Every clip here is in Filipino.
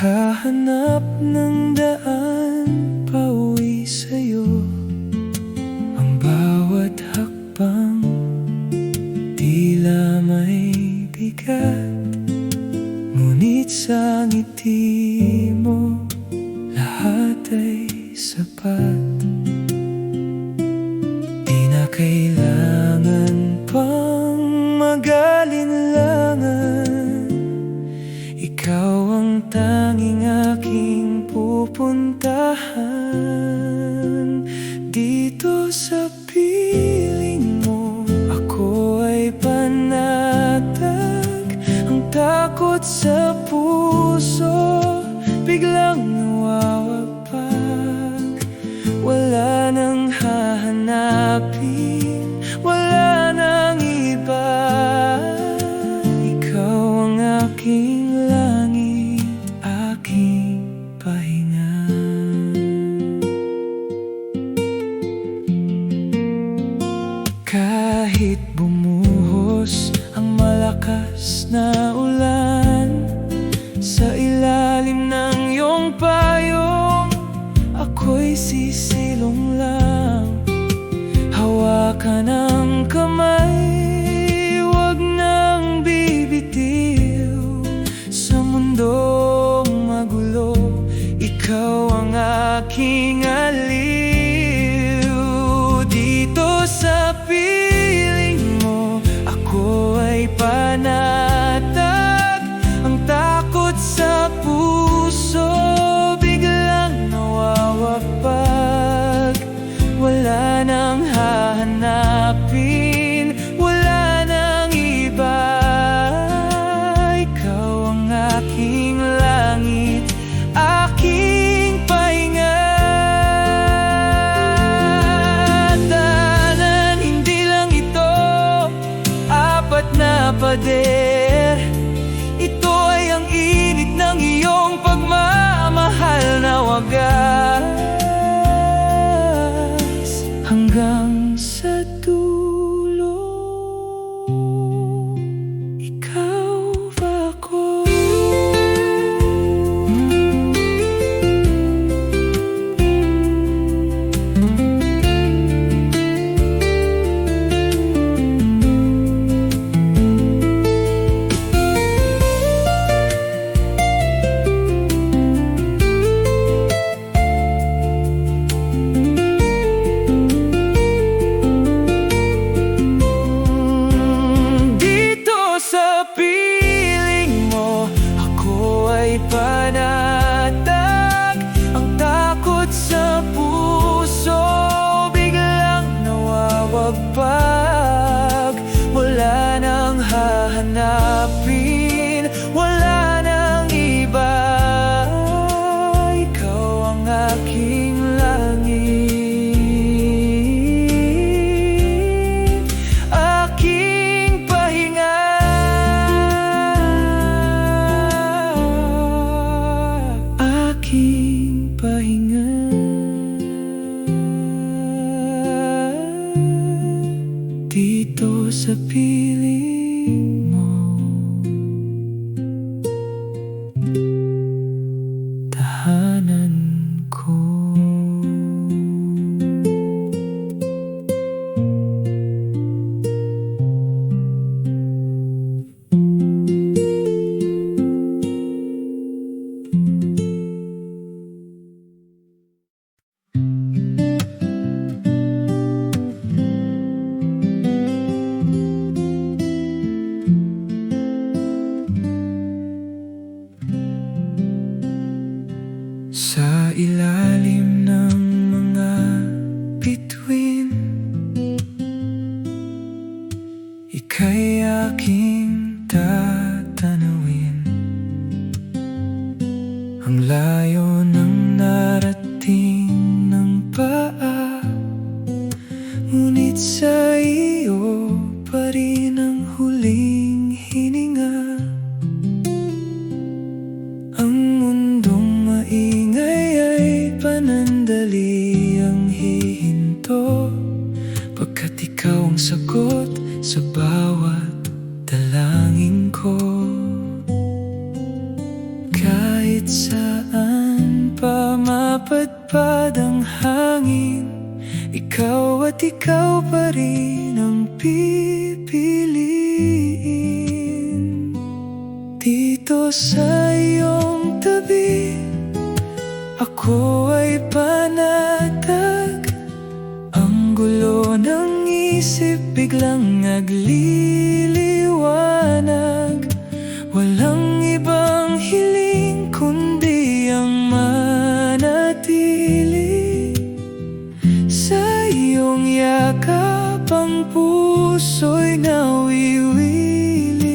Naghahanap ng daan pauwi sa'yo. Ang bawat hakbang tila may bigat, ngunit sa ngiti mo lahat ay sapat. Di na kailangan pang mag-alinlangan, ikaw ang tanging aking pupuntahan. Dito sa piling mo ako ay panatag. Ang takot sa puso biglang nawawagpag. Wala nang hahanapin, wala nang iba. Ikaw ang aking langit, aking pahinga. Kahit bumuhos ang malakas na ulan, sa ilalim ng iyong payong ako'y sisilong lang. Hawakan ang kamay, huwag nang bibitiw. Sa mundong magulo, ikaw ang aking aliw. Dito sa piling mo ako ay panatag. Ang takot sa puso biglang nawawagpag. Wala nang hahanapin, wala nang iba. Ikaw ang aking langit, aking pahinga. Tahanan, hindi lang ito apat na pader. Ito ay ang init ng iyong pagmamahal na wagas. Hanggang sa dulo, ikaw ako. Sa piling mo ako ay panatag. Ang takot sa puso biglang nawawagpag. Wala nang hahanapin, wala nang iba. Ikaw ang aking langit, aking pahinga. Aking pahinga. Dito sa piling mo, tahanan ko. Sa ilalim ng mga bituin, ika'y aking tatanawin. Ang layo ng narating ng paa, ngunit sa iyo pa rin ang huling hininga. Ang mundong maingay ay panandali ang hihinto, pagkat ikaw ang sagot sa bawat dalangin ko. Kahit Kahit saan pa mapadpad ang hangin, ikaw at ikaw pa rin ang pipiliin. Dito sa iyong tabi, ako ay panatag. Ang gulo ng isip biglang nagliliwanag. Walang ibang hiling kundi ang manatili sa iyong yakap. Ang puso'y nawiwili.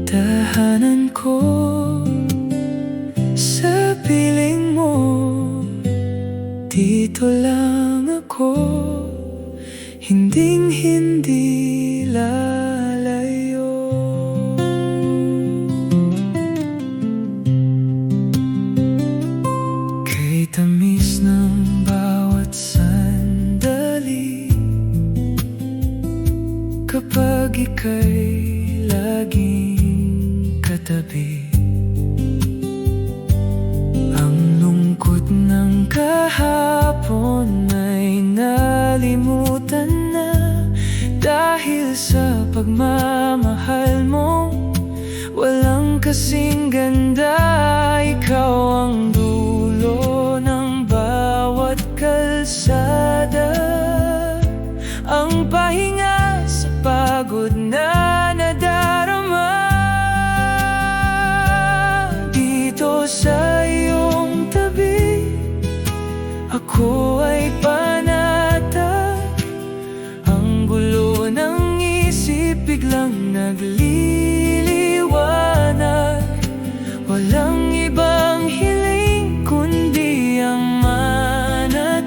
Tahanan ko sa piling mo, dito lang ako, hinding-hindi lalayo. Kay tamis ng bawat sandali, kapag ika'y laging katabi. Ang lungkot ng kahapon ay nalimutan na, dahil sa pagmamahal mo walang kasing ganda. Ikaw ang dulo ng bawat kalsada, ang pahinga sa pagod na nadarama. Dito sa iyong tabi, ako ay panatag. Ang gulo ng isip biglang nagliliwanag. Walang ibang hiling kundi ang manatili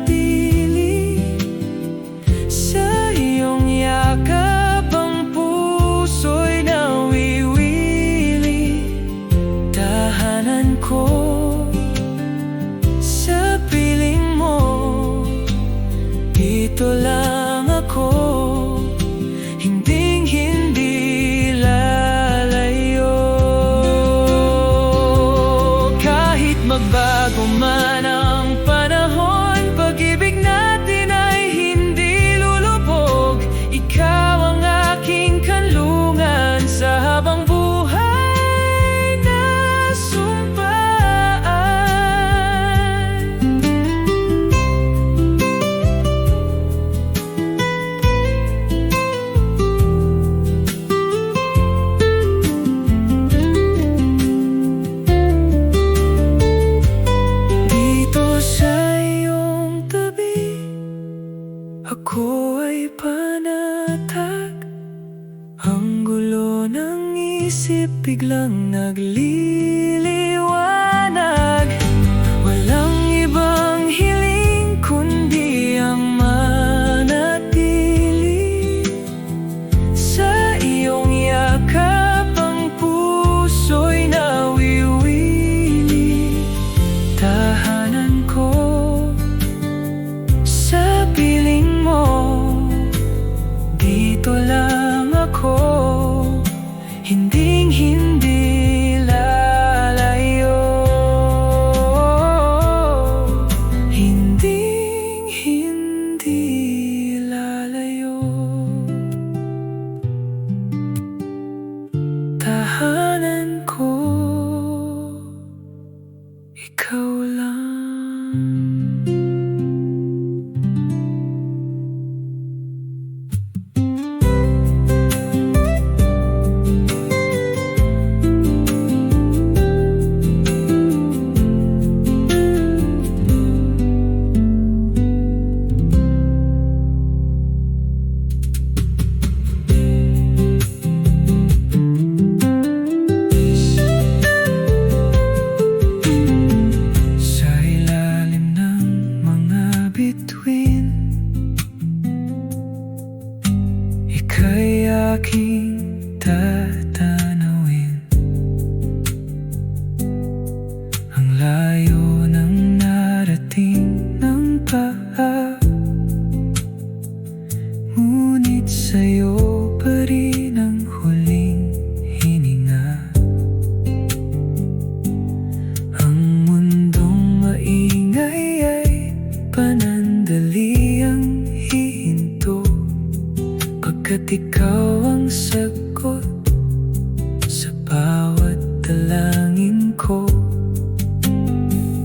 sa iyong yakap. Ang puso'y nawiwili. Tahanan ko sa piling mo, dito lang ako, hinding-hindi lalayo. Kahit magbago man ang panahon, pag-ibig natin ay hindi lulubog. Ikaw ang aking kanlungan sa habang buhay na sumpa. ikaw ang sagot sa bawat dalangin ko.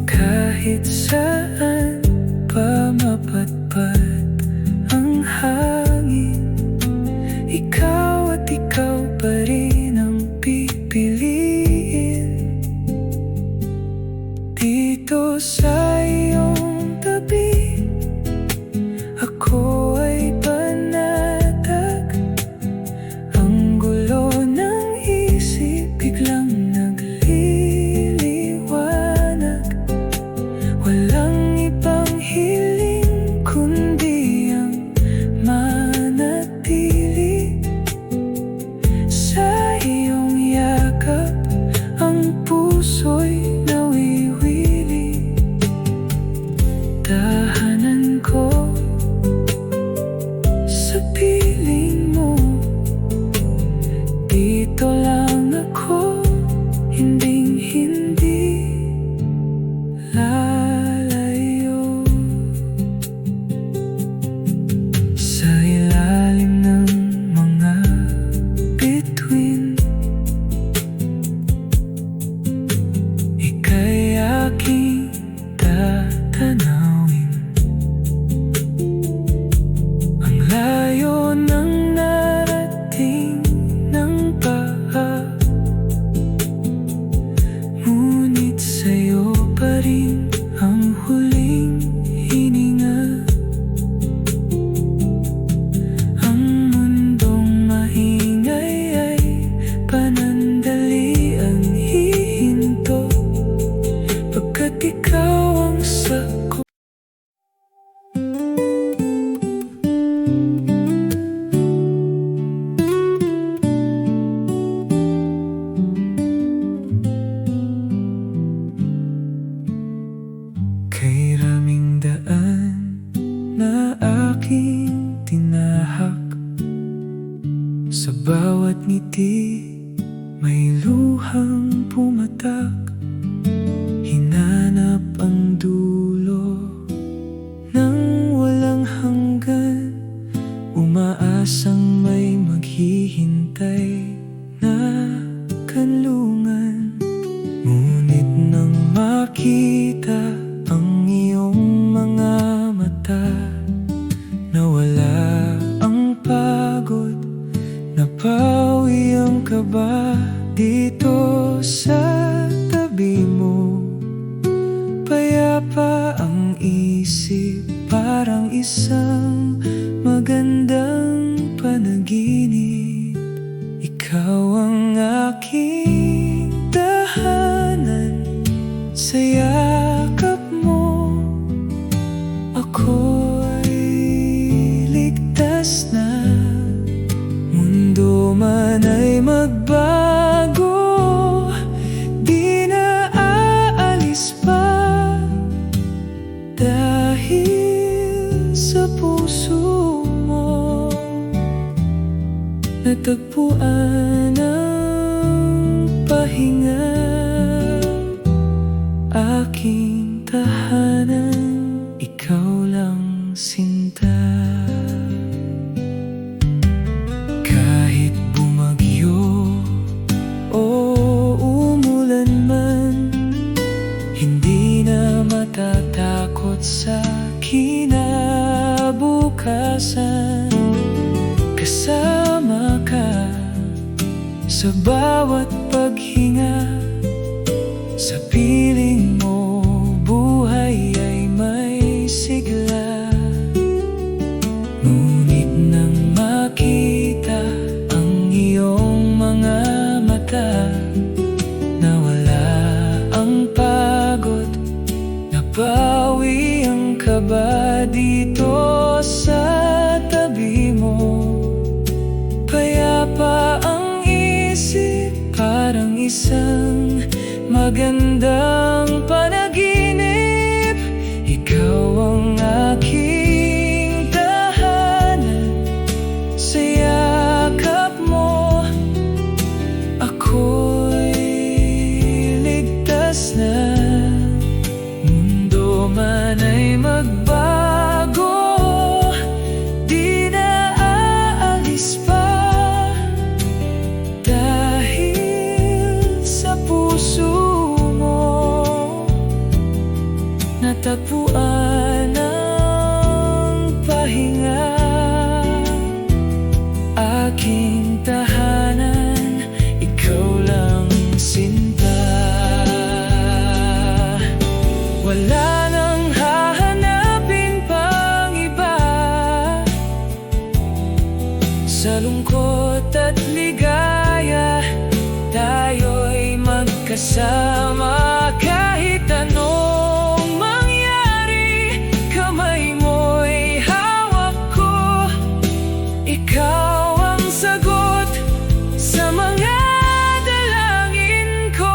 Kahit saan pa mapatpat ang hangin, ikaw at ikaw pa rin ang pipiliin. Dito sa iyong tabi, ako ay panatag. Ang gulo ng isip biglang nagliliwanag. Walang ibang hiling kundi ang manatili sa iyong yakap. Ang puso'y nawiwili. Tahanan ko sa piling mo. Dito lang ako, hinding-hindi lalayo. Sa ilalim ng mga bituin, ika'y aking tatanawin. Ang layo ng narating ng paa, ngunit sa'yo pa rin ang huling hininga. Ang mundong maingay ay panandaliang hihinto, pagkat ikaw ang sagot. Kay raming daan na aking tinahak, sa bawat ngiti may luhang pumatak. Hinanap ang dulo ng walang hanggan, umaasang may maghihintay na kanlungan. Ngunit nang makita ang iyong mga mata, nawala ang pagod, napawi ang kaba. Dito sa tabi mo, payapa ang isip, parang isang magandang panaginip. Ikaw ang aking tahanan, sa yakap mo ako'y ligtas na. Mundo man ay magbago, di na aalis pa, dahil sa puso mo natagpuan ang pahinga. Aking tahanan, ikaw lang sinta. Kahit bumagyo o umulan man, hindi na matatakot sa kinabukasan. Kasama ka sa bawat paghinga, sa piling mo buhay ay may sigla. Ngunit nang makita ang iyong mga mata, nawala ang pagod, nabawi ang kaba. Dito sa tabi mo, payapa ang isip, parang isang magandang panaginip. Ikaw ang aking tahanan, sa yakap mo ako'y ligtas na. Mundo man ay magbago, di na aalis pa, Natagpuan ang pahinga, aking tahanan, ikaw lang sinta. Wala nang hahanapin pang iba, sa lungkot at ligaya, tayo'y magkasama. Kahit anong mangyari, kamay mo'y hawak ko. Ikaw ang sagot sa mga dalangin ko.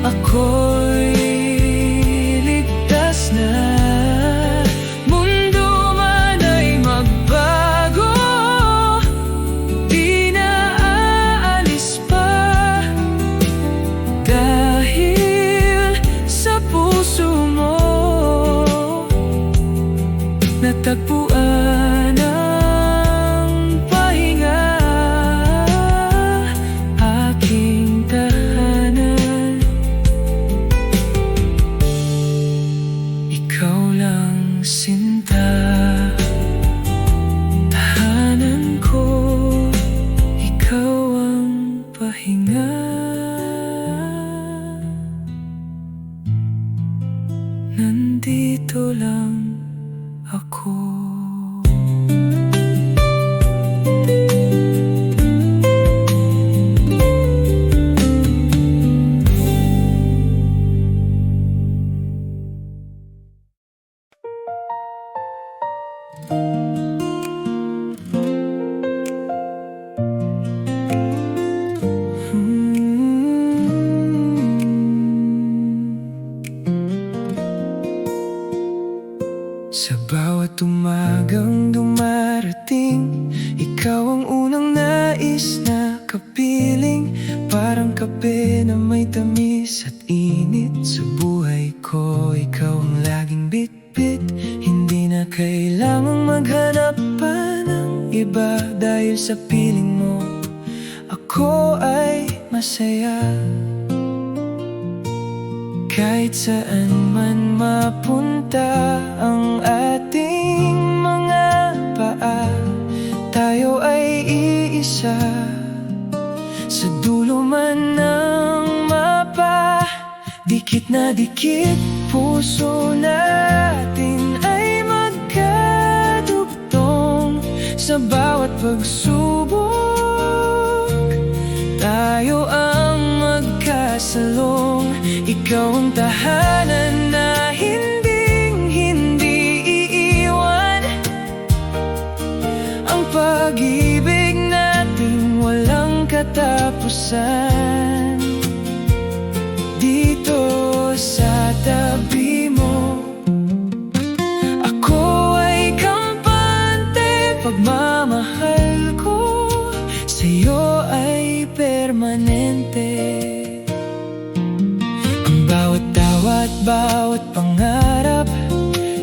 Ako'y ligtas na, mundo man ay magbago, di na aalis pa, dahil sa puso mo natagpuan ang pahinga, aking tahanan. Ikaw lang sinta, tahanan ko, ikaw ang pahinga. Nandito lang ako. Sa bawat umagang dumarating, ikaw ang unang nais na kapiling. Parang kape na may tamis at init sa buhay ko. Ikaw ang laging bitbit, hindi na kailangang maghanap pa ng iba. Dahil sa piling mo, ako ay masaya. Kahit saan man mapunta ang ating mga paa, tayo ay iisa. Sa dulo man ng mapa, dikit na dikit, puso natin ay magkadugtong. Sa bawat pagsubok, tayo ang magkasalong. Ikaw ang tahanan na hinding-hindi iiwan, ang pag-ibig natin walang katapusan. Dito sa tabi mo, ako ay kampante. Pagmamahal ko sa'yo ay permanente. Bawat tawa at bawat pangarap,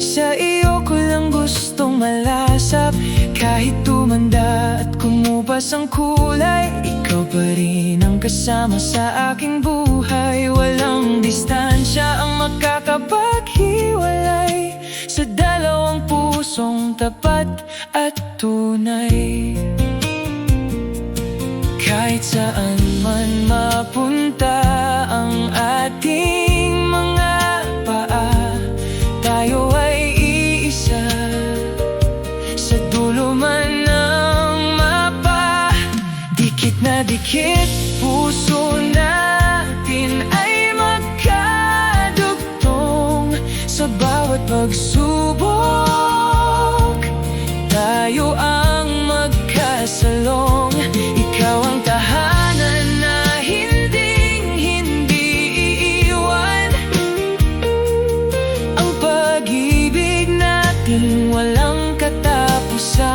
sa iyo ko lang gustong malasap. Kahit tumanda at kumupas ang kulay, ikaw pa rin ang kasama sa aking buhay. Walang distansya ang makakapaghiwalay sa dalawang pusong tapat at tunay. Kahit saan man mapunta ang ating mga paa, tayo ay iisa. Sa dulo man ng mapa, dikit na dikit, puso natin ay magkadugtong. Sa bawat pagsubok, tayo ang magkasalong. Ikaw ang tahanan na hinding-hindi iiwan, ang pag-ibig natin walang katapusan.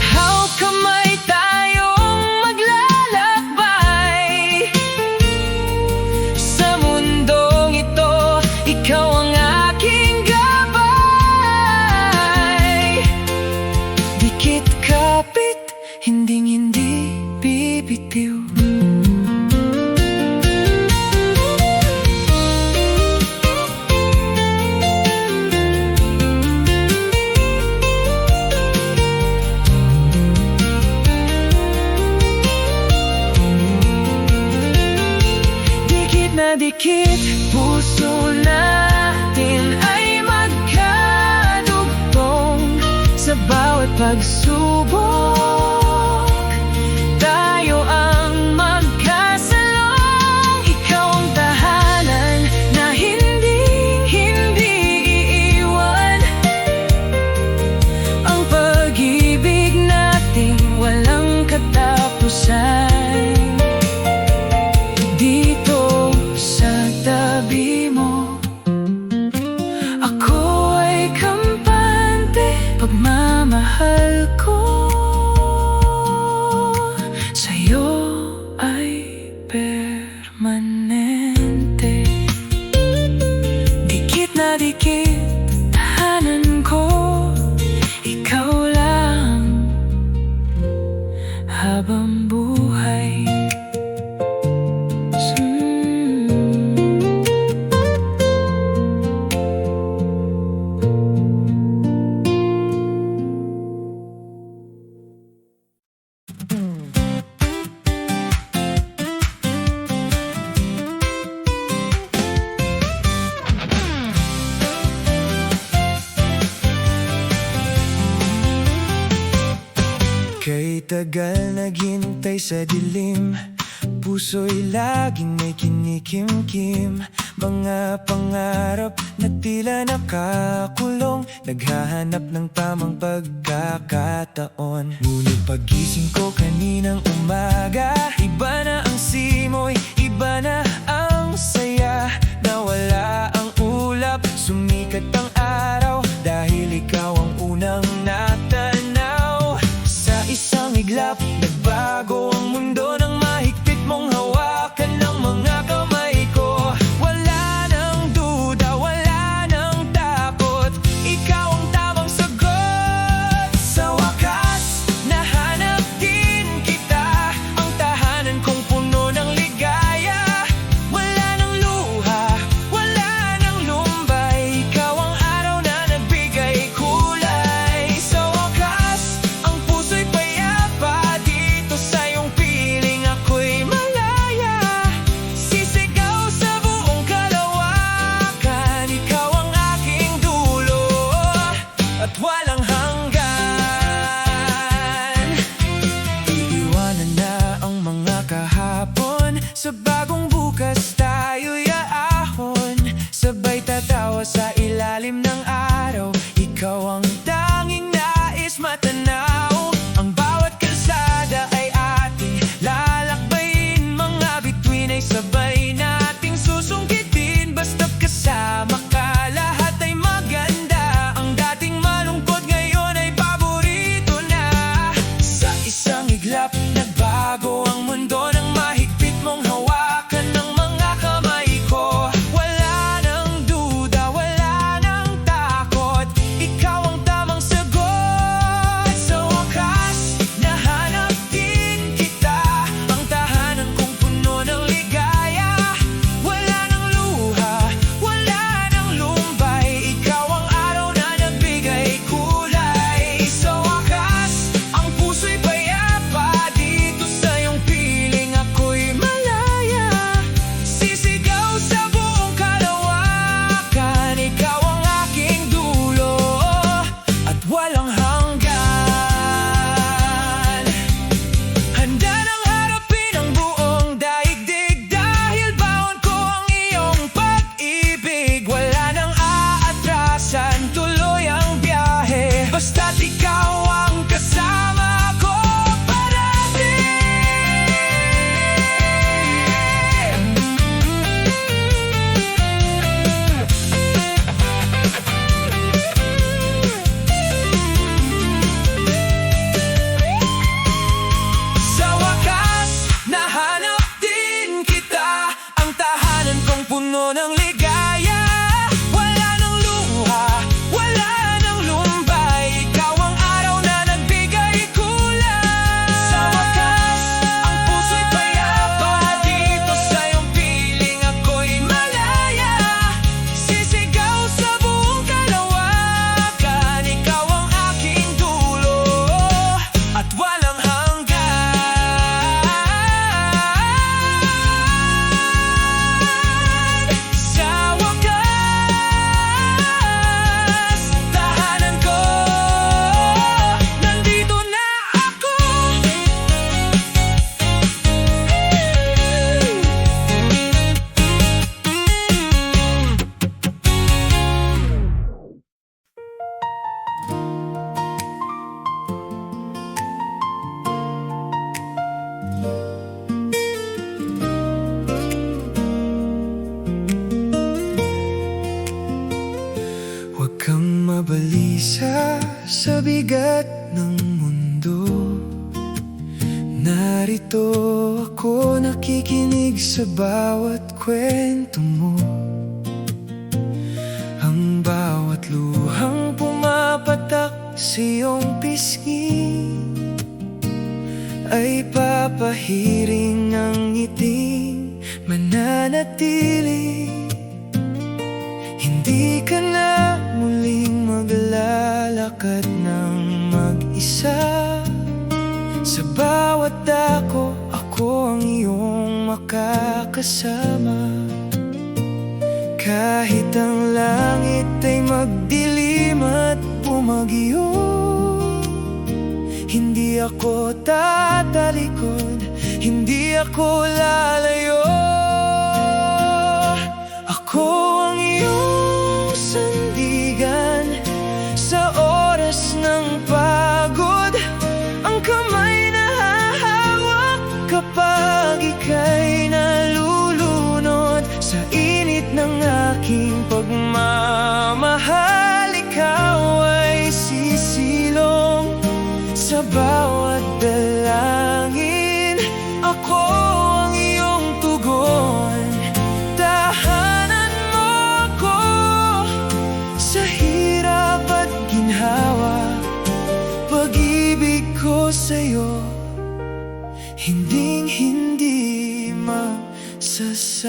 Hawak kamay tayong maglalakbay sa mundong ito, ikaw ang aking gabay. Dikit kapit, hinding-hindi bibitiw. Dikit, puso natin ay magkadugtong. Sa bawat pagsubok, tayo ang magkasalong. Ikaw ang tahanan na hindi iiwan. Ang pag-ibig nating walang katapusan. Dito sa tabi mo, ako ay kampante. Pagmamahal ko sa'yo ay permanente. Dikit na dikit, tahanan ko, ikaw lang habang buhay. Kay tagal naghintay sa dilim, puso'y laging may kinikimkim. Mga pangarap na tila nakakulong, naghahanap ng tamang pagkakataon. Ngunit pagising ko kaninang umaga, iba na ang simoy, iba na ang saya. Nawala ang ulap, sumikat ang araw, dahil ikaw ang unang natanaw. Sa isang iglap, nagbago ang mundo ng mahigpit mong hawakan ng mga kamay ko. Wala nang duda, wala nang takot, ikaw ang tamang sagot. Sa wakas, nahanap din kita, ang tahanan kong puno ng ligaya. Wala nang luha, wala nang lumbay, ikaw ang araw na nagbigay kulay. Sa wakas, ang puso'y payapa, dito sa iyong piling ako'y malaya. Sisigaw sa buong kalawakan, ikaw ang aking dulo at walang hanggan. Iiwanan na ang mga kahapon, sa bagong bukas tayo'y aahon. Sabay tatawa sa ilalim ng araw, ikaw ang tanging nais matanaw. Ang bawat kalsada ay ating lalakbayin, mga bituin ay sabay nating susungkitin. Basta't kasama ka, lahat ay maganda. Ang dating malungkot ngayon ay paborito na. Sa isang iglap, nagbago ang mundo ng mahigpit mong hawakan ng mga kamay ko. Wala nang duda, wala nang takot, ikaw ang tamang sagot. Sa wakas, nahanap din kita, ang tahanan kong puno ng ligaya. Wala nang luha, wala nang lumbay, ikaw ang araw na nagbigay kulay. Sa wakas, ang puso'y payapa, dito sa iyong piling ako'y malaya. Sisigaw sa buong kalawakan, ikaw ang aking dulo at walang hanggan. Handa nang harapin ang buong daigdig, dahil baon ko ang iyong pag-ibig. Wala nang aatrasan, tuloy ang biyahe, basta't ikaw ang kasama ko parati. mabalisa sa bigat ng mundo. Narito ako nakikinig sa bawat kwento mo. Ang bawat luhang pumapatak sa iyong pisngi ay papahiring ng ngiting mananatili. Hindi ka na muling maglalakad ng mag-isa. Sa bawat dako, ako ang iyong makakasama. Kahit ang langit ay magdilim at bumagyo, hindi ako tatalikod, hindi ako lalayo. Ako ang iyong sandigan sa oras ng pagod. Ang kamay na hahawak kapag ika'y nalulunod. Sa init ng aking pagmamahal, ikaw ay sisilong. Sa bawat dalangin, ako ang iyong tugon. Tahanan mo ako sa hirap at ginhawa. Pag-ibig ko sa'yo, hinding-hindi masasawa.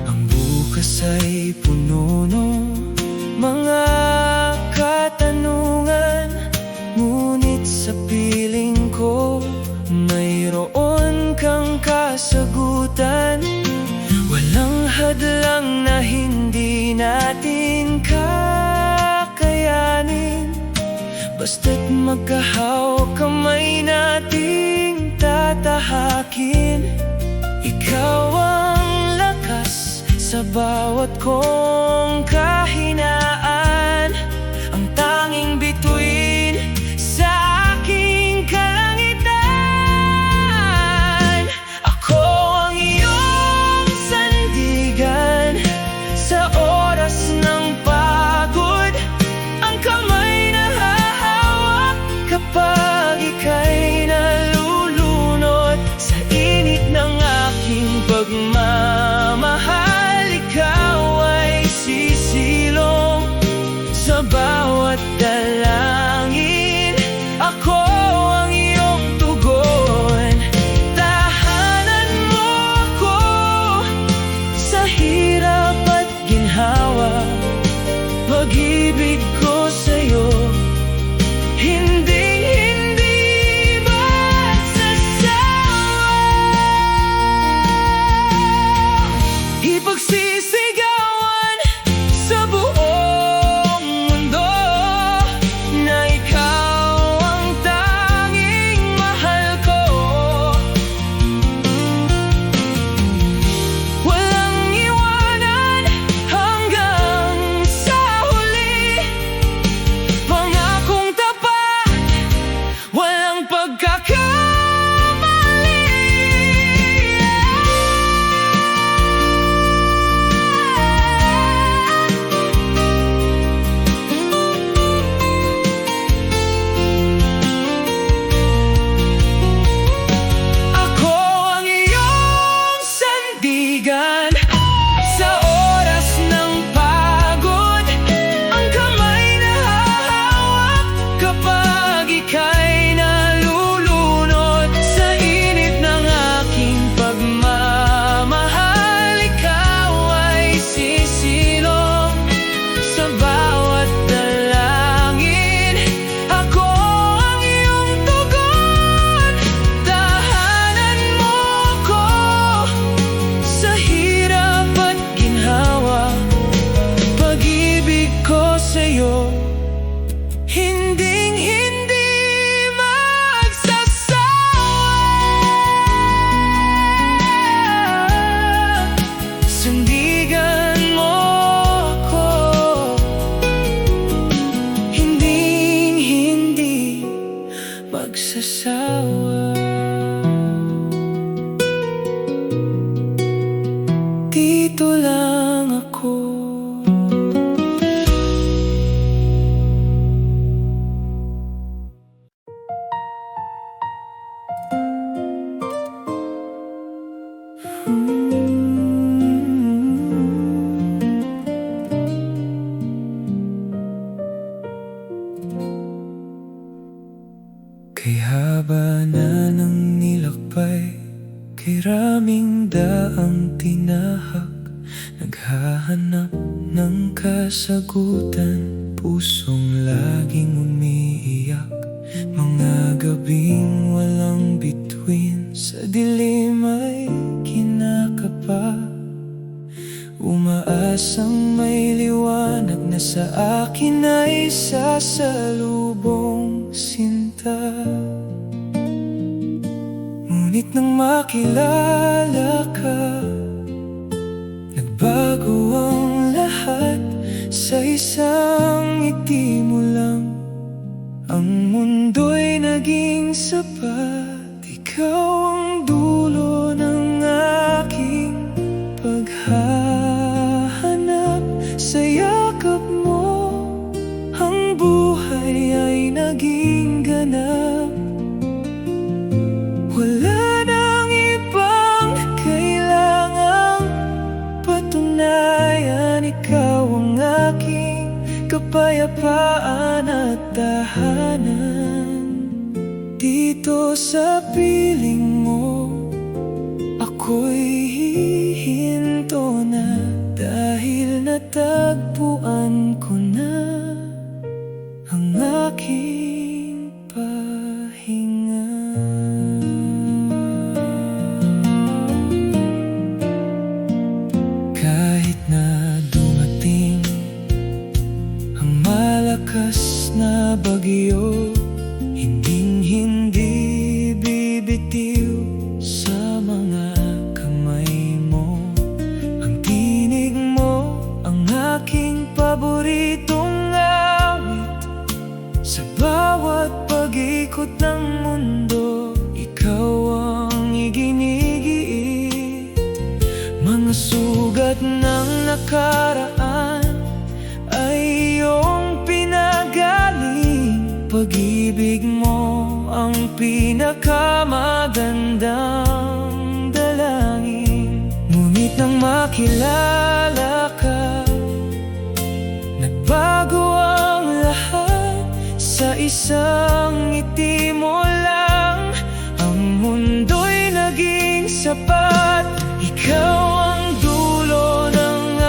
Ang bukas ay puno ng mga katanungan, ngunit sa piling ko mayroon kang kasagutan. Walang hadlang na hindi natin kakayanin, basta't magkahawak kamay nating tatahakin. Ikaw ang lakas sa bawat kong kahinaan, ang tanging bituin sa aking kalangitan. Ako ang iyong sandigan sa oras ng pagod. Ang kamay na hahawak kapag ika'y nalulunod. Sa init ng aking pagmamahal, ikaw ay sisi. Piraming daang tinahak, naghahanap ng kasagutan. Pusong laging umiiyak, mga gabing walang bituin. Sa dilim ay kinakapa, umaasang may liwanag na sa akin ay sasalubong sinta. Ngunit nang makilala ka, nagbago ang lahat. Sa isang ngiti mo lang, ang mundo'y naging sapat. Ikaw ang dulo ng aking paghahanap. Sa yakap mo, ang buhay ay naging ganap. Wala nang ibang kailangang patunayan. Ikaw ang aking kapayapaan at tahanan. Dito sa piling mo, ako'y hihinto na. Dahil natagpuan ko na ang aking pahinga. Kahit na dumating ang malakas na bagyo, hinding-hindi bibitiw sa mga kamay mo. Ang tinig mo, ang aking paboritong awit. Sa bawat pag-ikot ng mundo, ikaw ang iginigiit. Mga sugat ng nakaraan ay iyong pinagaling. Pag-ibig mo ang pinakamagandang dalangin. Ngunit nang makilala ka, nagbago ang lahat. Sa isang ngiti mo lang, ang mundo'y naging sapat. Ikaw ang dulo ng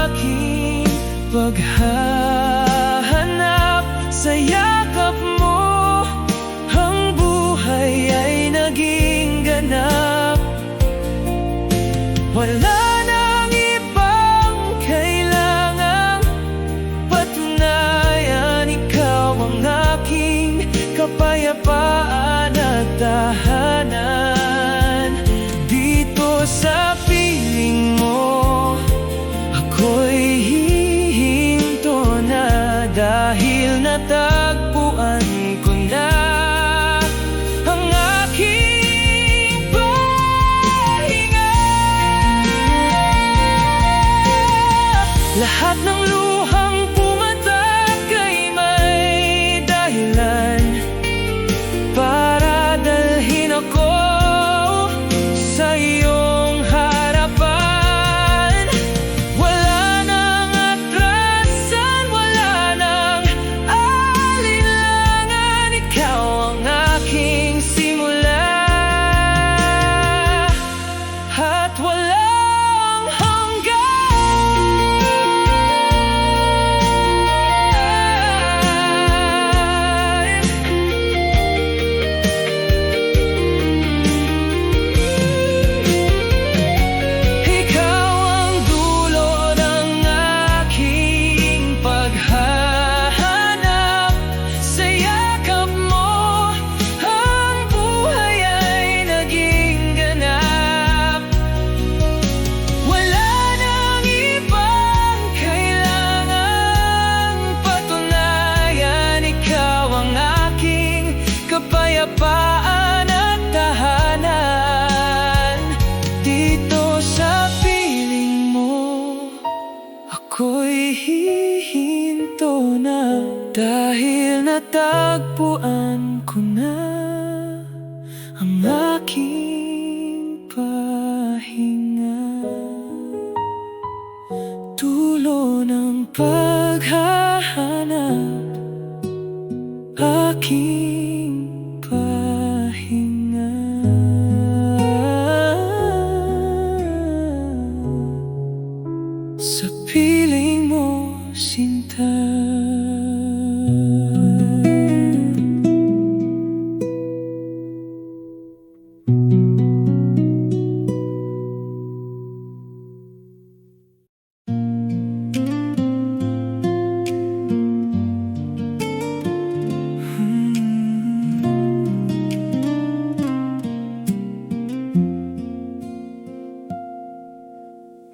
aking paghahanap. Sa yakap mo, ang buhay ay naging ganap. Wala nang ibang kailangang patunayan. Ikaw ang aking kapayapaan at tahanan. Dito sa piling mo, ako'y hihinto na. Dahil natagpuan ko na ang aking pahinga. Lahat ng luhang pumatak ay may dahilan para dalhin ako sa iyong harapan. Wala nang atrasan, wala nang alinlangan. Ikaw ang aking simula at walang hanggan. Ikaw ang dulo ng aking paghahanap. Sa yakap mo, ang buhay ay naging ganap. Wala nang ibang kailangang patunayan. Ikaw ang aking kapayapaan at tahanan. Dito sa piling mo, ako'y hihinto na. Dahil natagpuan ko na ang aking pahinga. Dulo ng paghahanap, aking pahinga.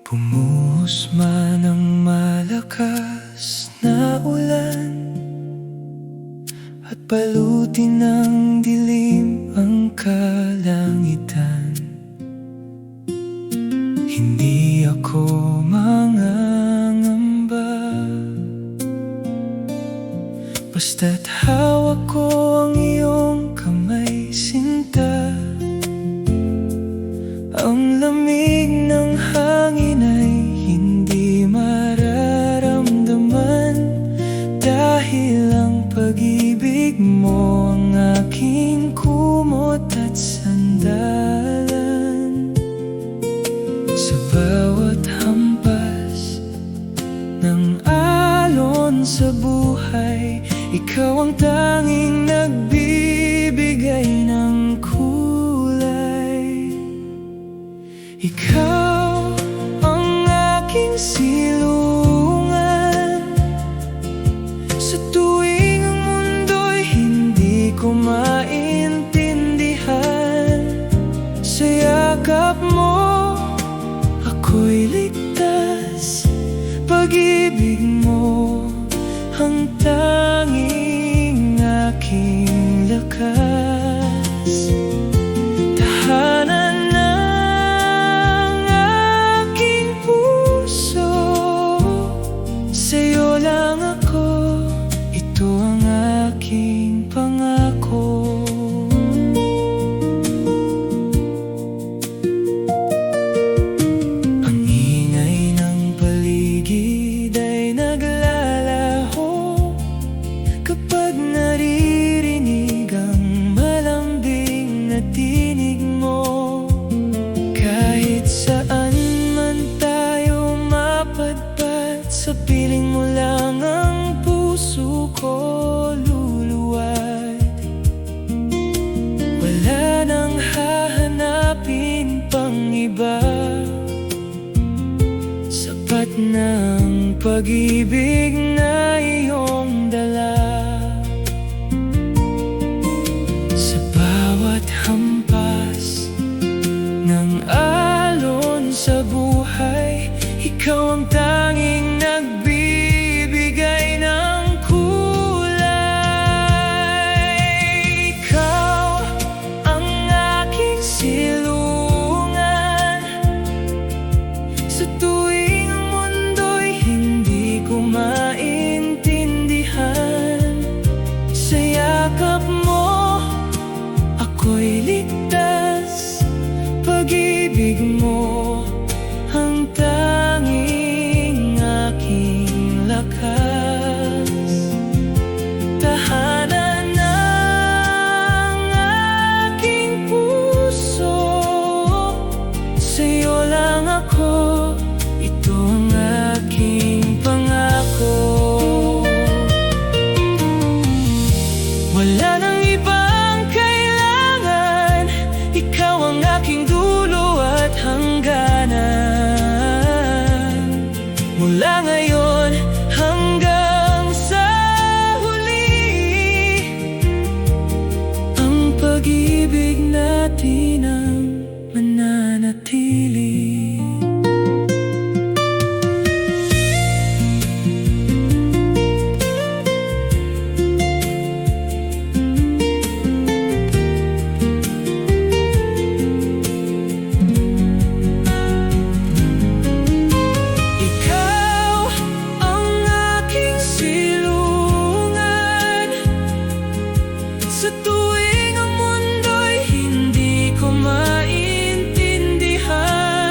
Bumuhos man ang malakas na ulan at balutin ng dilim ang kalangitan, hindi ako mangangamba, basta't hawak ko ang iyong kamay, sinta. Ang lamig ng hangin ay hindi mararamdaman, dahil ang pag-ibig mo ang aking kumot at sandalan. Sa bawat hampas ng alon sa buhay, ikaw ang tanging nagbibigay ng kulay. Ikaw ang aking silungan sa tuwing ang mundo'y hindi ko maintindihan. Sa yakap mo ako'y ligtas, pag-ibig mo ang tanging aking lakas. Tahanan ng aking puso, sa'yo lang ako, ito ang aking pangako. Ang ingay ng paligid ay naglalaho kapag naririnig ang malambing na tinig mo. Kahit saan man tayo mapadpad, sa piling mo lang ang puso ko luluwad. Wala nang hahanapin pang iba, sapat ng pag-ibig na iyong dala. Sa bawat hampas ng alon sa buhay, ikaw ang tanging nagbibigay ng kulay. Ikaw ang aking silungan sa tuwing ang mundo'y hindi ko maintindihan. Sa yakap mo ako'y ligtas, pag-ibig mo ang tanging aking lakas. Tahanan ng aking puso, sa'yo lang ako, ito ang aking pangako. Wala nang ibang kailangan, ikaw ang aking dulo at hangganan. Mula ngayon hanggang sa huli, ang pag-ibig natin ang mananatili. Sa tuwing ang mundo'y hindi ko maintindihan,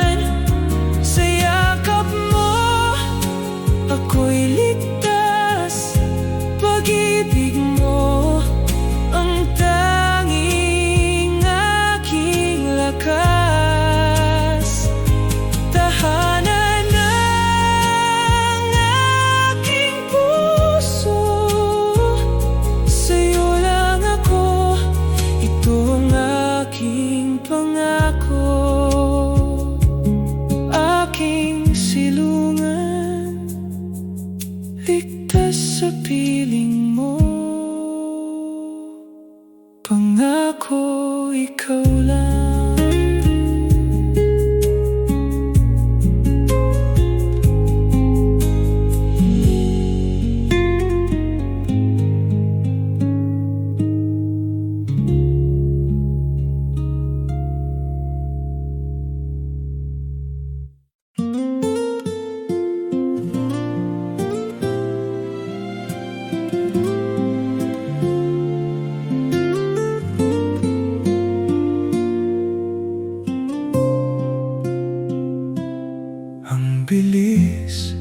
Ang bilis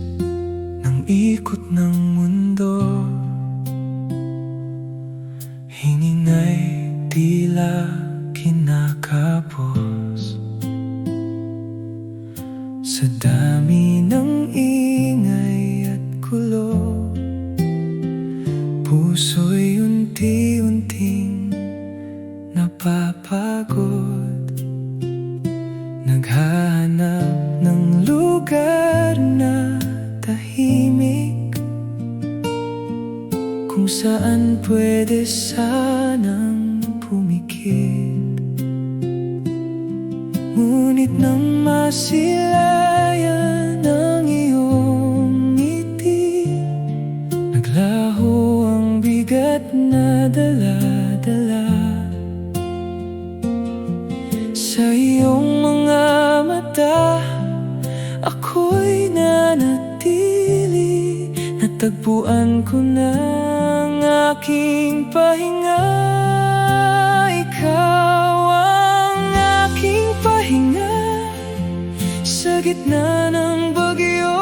ng ikot ng mundo, hiningay tila kinakapos. Sa dami ng ingay at gulo, puso'y unti-unting napapagod. Naghahanap ng lugar na tahimik, kung saan pwede sanang pumikit. Ngunit nang masilayan ang iyong ngiti, naglaho ang bigat na dala-dala. Sa iyong mga mata, ako'y nanatili. Natagpuan ko na ang aking pahinga. Ikaw ang aking pahinga. Sa gitna ng bagyo,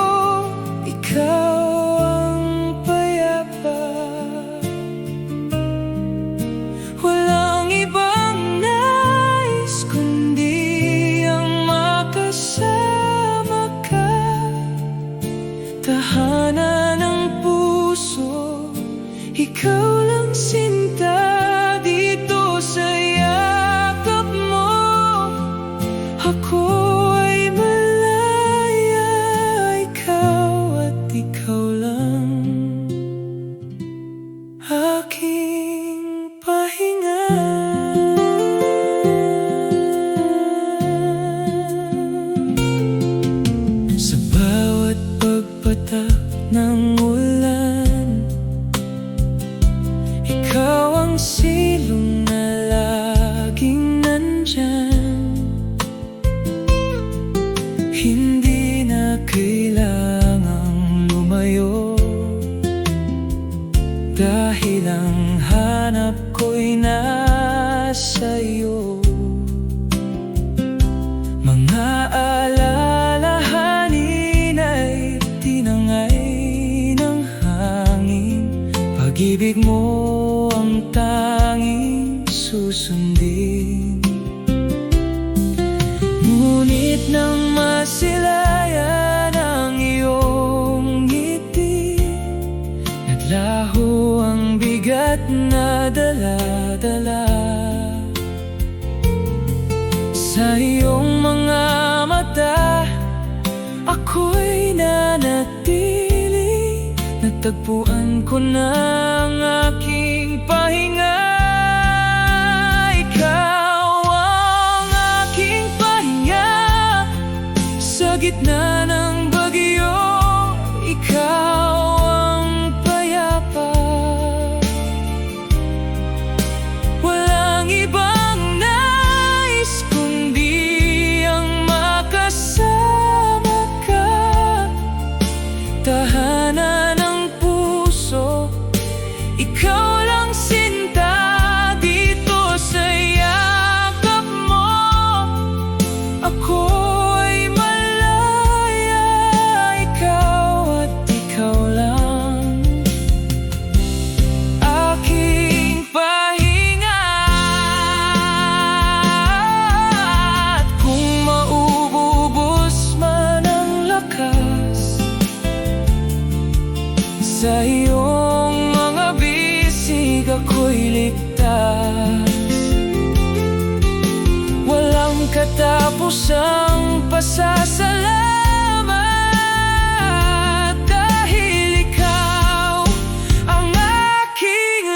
ikaw ang payapa. Walang ibang nais kundi ang makasama ka. Tahanan ng puso, ikaw lang sinta. Dito sa yakap mo, ako ay malaya. Ikaw at ikaw lang, aking pahinga. Sa bawat pagpatak ng ulan, ikaw ang silong na laging nandyan. Hindi na kailangang lumayo, dahil ang hanap ko'y nasa iyo. Mga alalahanin ay tinangay ng hangin. Pag-ibig mo ang tanging susundin. Ngunit nang masilayan ang iyong ngiti, naglaho ang bigat na dala-dala. Sa iyong mga mata, ako'y nanatili. Natagpuan ko na ang aking pahinga. Ikaw ang aking pahinga. Sa gitna ng bagyo, ikaw ang payapa. Walang ibang nais kundi ang makasama ka. Tahanan ng puso, ikaw lang sinta. Dito sa yakap mo, ako ay malaya. Ikaw at ikaw lang, aking pahinga. At kung maububos man ang lakas, sa iyong mga bisig ako'y ligtas. Walang katapusang pasasalamat, dahil ikaw ang aking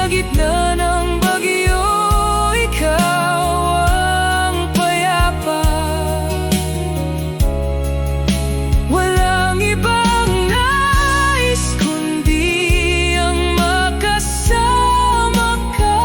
gitna ng bagyo, ikaw ang payapa. Walang ibang nais kundi ang makasama ka.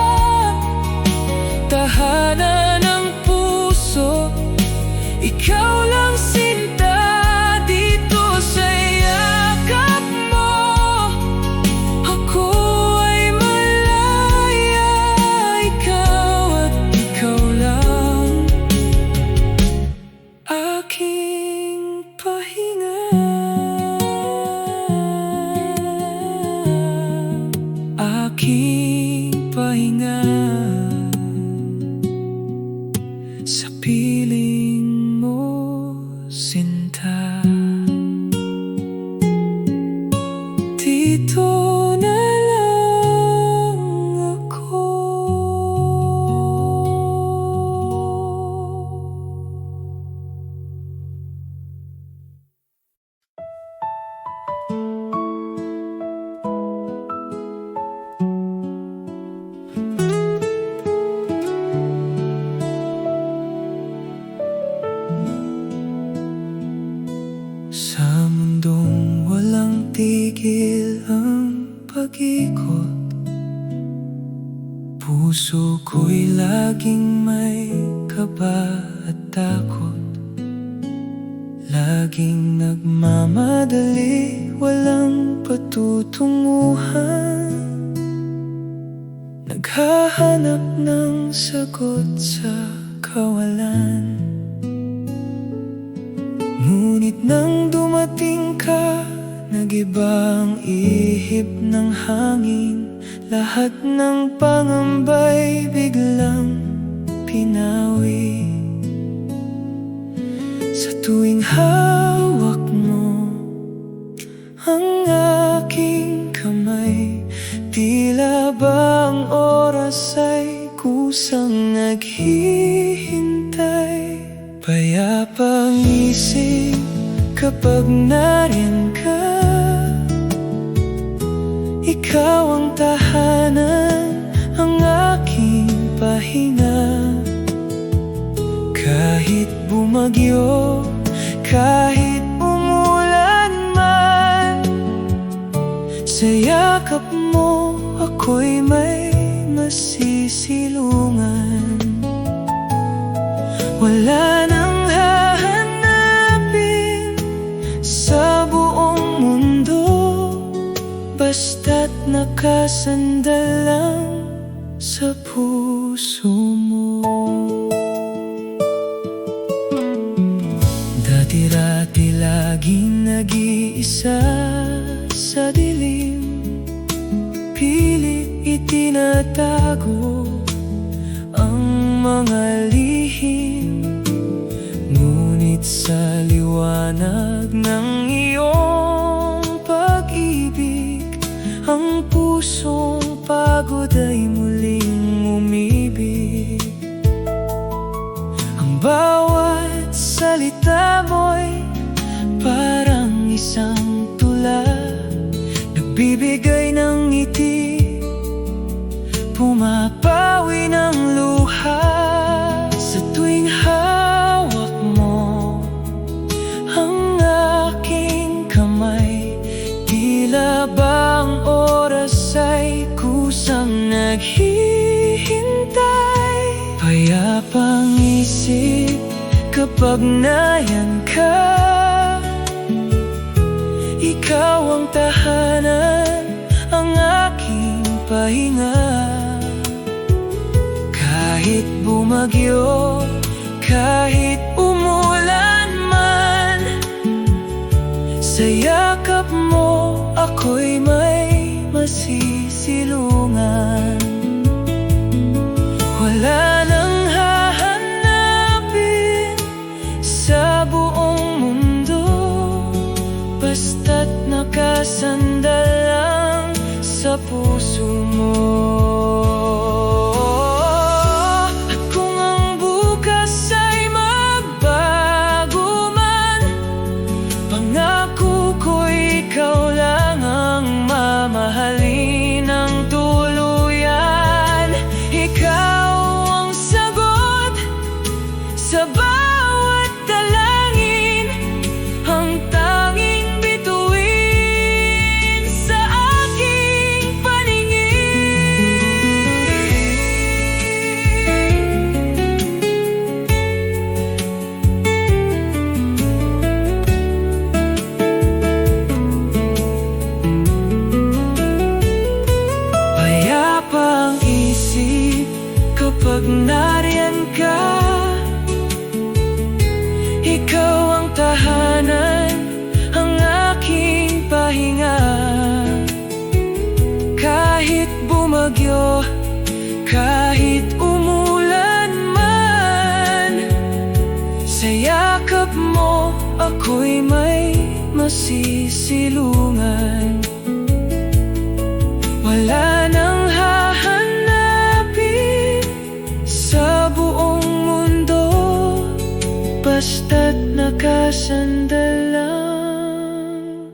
puso ko'y laging may kaba at takot, laging nagmamadali, walang patutunguhan, naghahanap ng sagot sa kawalan. Ngunit nang dumating ka, nag-iba ang ihip ng hangin, lahat ng pangambay biglang pinawi. Sa tuwing hawak mo ang aking kamay, tila ba ang oras ay kusang naghihintay. Payapang isip kapag nariyan ka, ikaw ang tahanan, ang aking pahinga. Kahit bumagyo, kahit umulan man, sa yakap mo ako'y may masisilungan. Wala nang hahanapin sa buong mundo, basta't nakasandal lang sa puso mo. Dati-rati laging nag-iisa sa dilim, pilit itinatago ang mga lihim. Ngunit sa liwanag ng iyong pag-ibig, ang pusong pagod ay muling umibig. Ang bawat salita mo'y parang isang tula, nagbibigay ng ngiti, pumapawi ng luha. Sa tuwing hawak mo ang aking kamay, tila ba ang oras ay kusang naghihintay. Payapang isip kapag nariyan ka, ikaw ang tahanan, ang aking pahinga. Kahit bumagyo, kahit umulan man, sa yakap mo ako'y may masisilungan. Wala nang hahanapin sa buong mundo, basta't nakasandal lang sa puso mo. At kung ang bukas ay magbago man, pangako ko'y ikaw lang ang mamahalin ng tuluyan. Ikaw ang sagot sa bawat dalangin, ang tanging bituin sa aking paningin. Payapang isip kapag nariyan ka, ikaw ang tahanan, ang aking pahinga. Kahit bumagyo, kahit umulan man, sa yakap mo ako'y may masisilungan. Wala nang hahanapin sa buong mundo, basta't nakasandal lang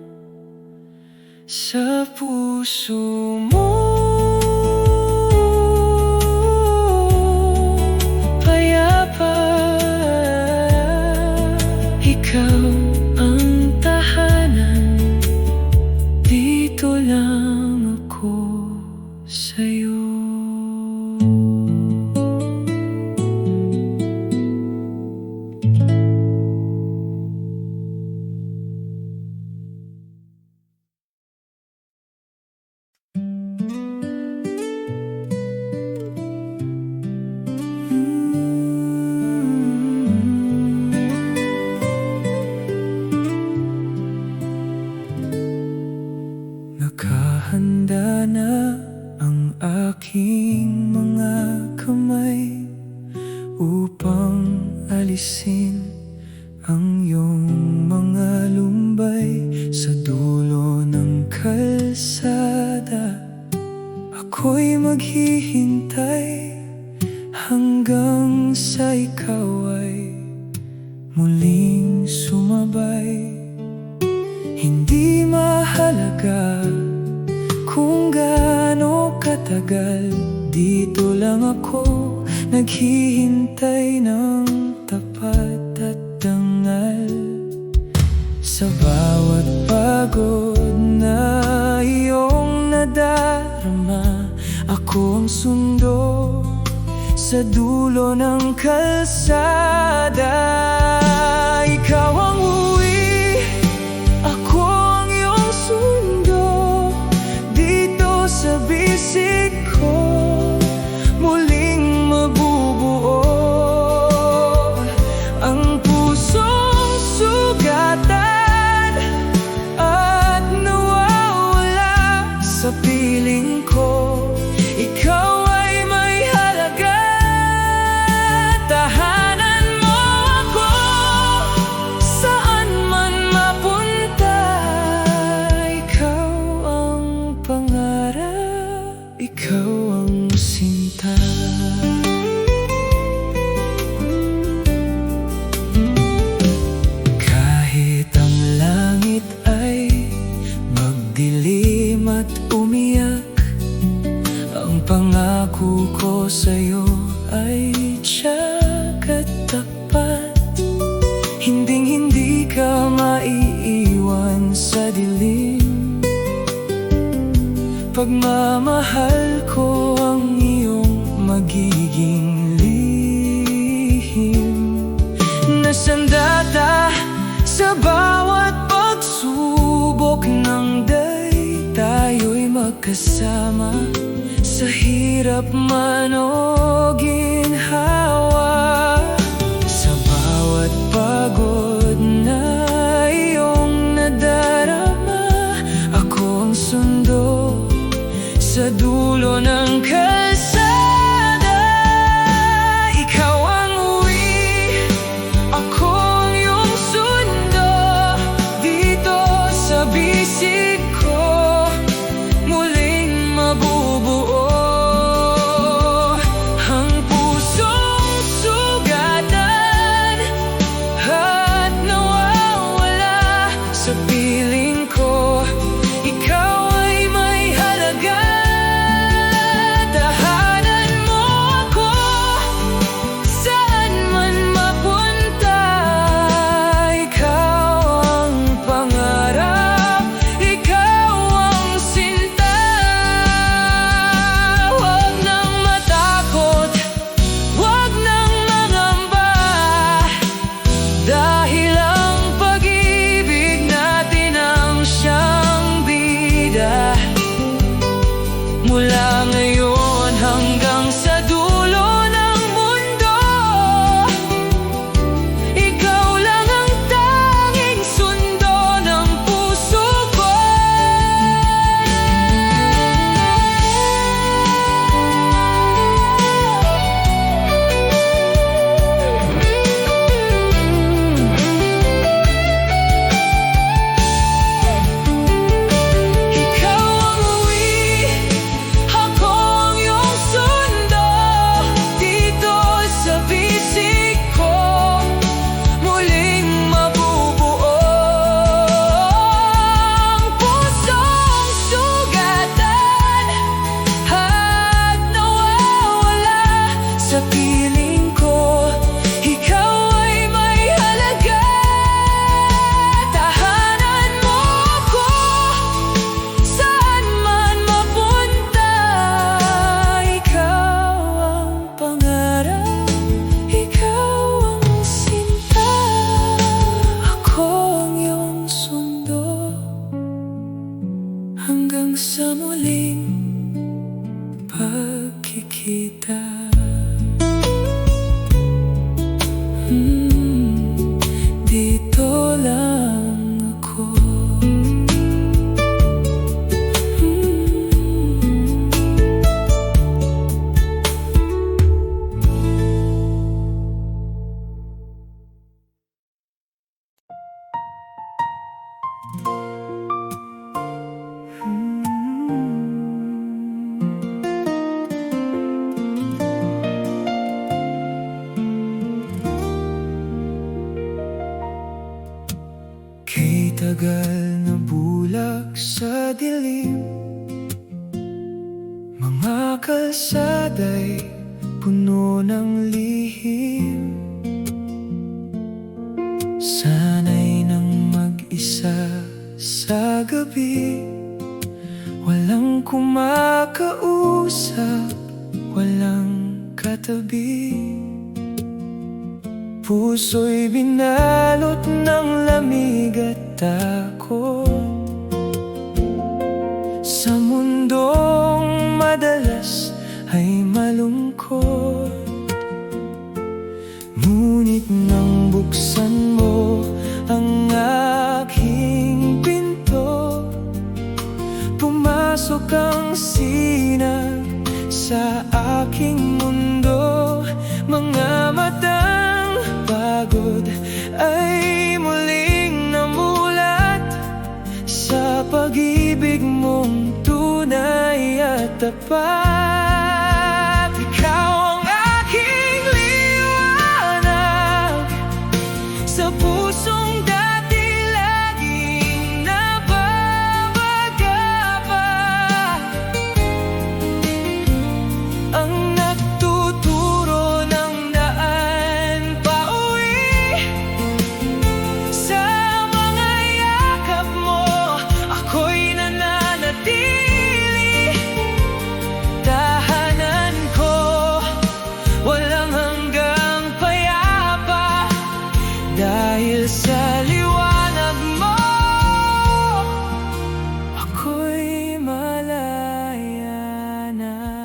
sa puso mo. Payapa, ikaw ang tahanan, di aking mga kamay upang alisin ang iyong mga lumbay sa dulo ng kalsada. Ako'y maghihintay hanggang sa ikaw ay muling sumabay. Hindi mahalaga kung gaano katagal, dito lang ako naghihintay ng tapat at dangal. Sa bawat pagod na iyong nadarama, ako ang sundo sa dulo ng kalsada. Ikaw ang uwi, ako ang iyong sundo, dito sa bisig ko muling mabubuo ang pusong sugatan at nawawala sa piling ko. Ikaw ay may halaga, tahanan mo ako saan man mapunta. Ikaw ang pangarap, ikaw ang sinta. Kahit ang langit ay magdilim at umiyak, ang pangako ko sa'yo ay tiyak at tapat. Hinding-hindi ka maiiwan sa dilim, pagmamahal ko ang iyong magiging lihim. Nasandata sa bawat pagsubok ng day, tayo'y magkasama sa hirap man o ginhawa. Sa bawat pagod na iyong nadarama, ako ang sundo sa dulo ng kalsada. Ikaw ang uwi, ako ang iyong sundo, dito sa bisig ko muling mabubuo ang puno ng lihim. Sana'y nang mag-isa sa gabi, walang kumakausap, walang katabi. Puso'y binalot ng lamig at takot, sa mundong madalas ay malungkot. Ngunit nang buksan mo ang aking pinto, pumasok ang sinag sa aking mundo. Mga matang pagod ay muling namulat sa pag-ibig mong tunay at tapat. Ikaw ang aking liwanag sa pusong dati laging nababagabag, ang nagtuturo ng daan pauwi. Sa mga yakap mo ako'y nananatili, tahanan ko walang hanggang payapa. Dahil sa liwanag mo ako'y malaya na.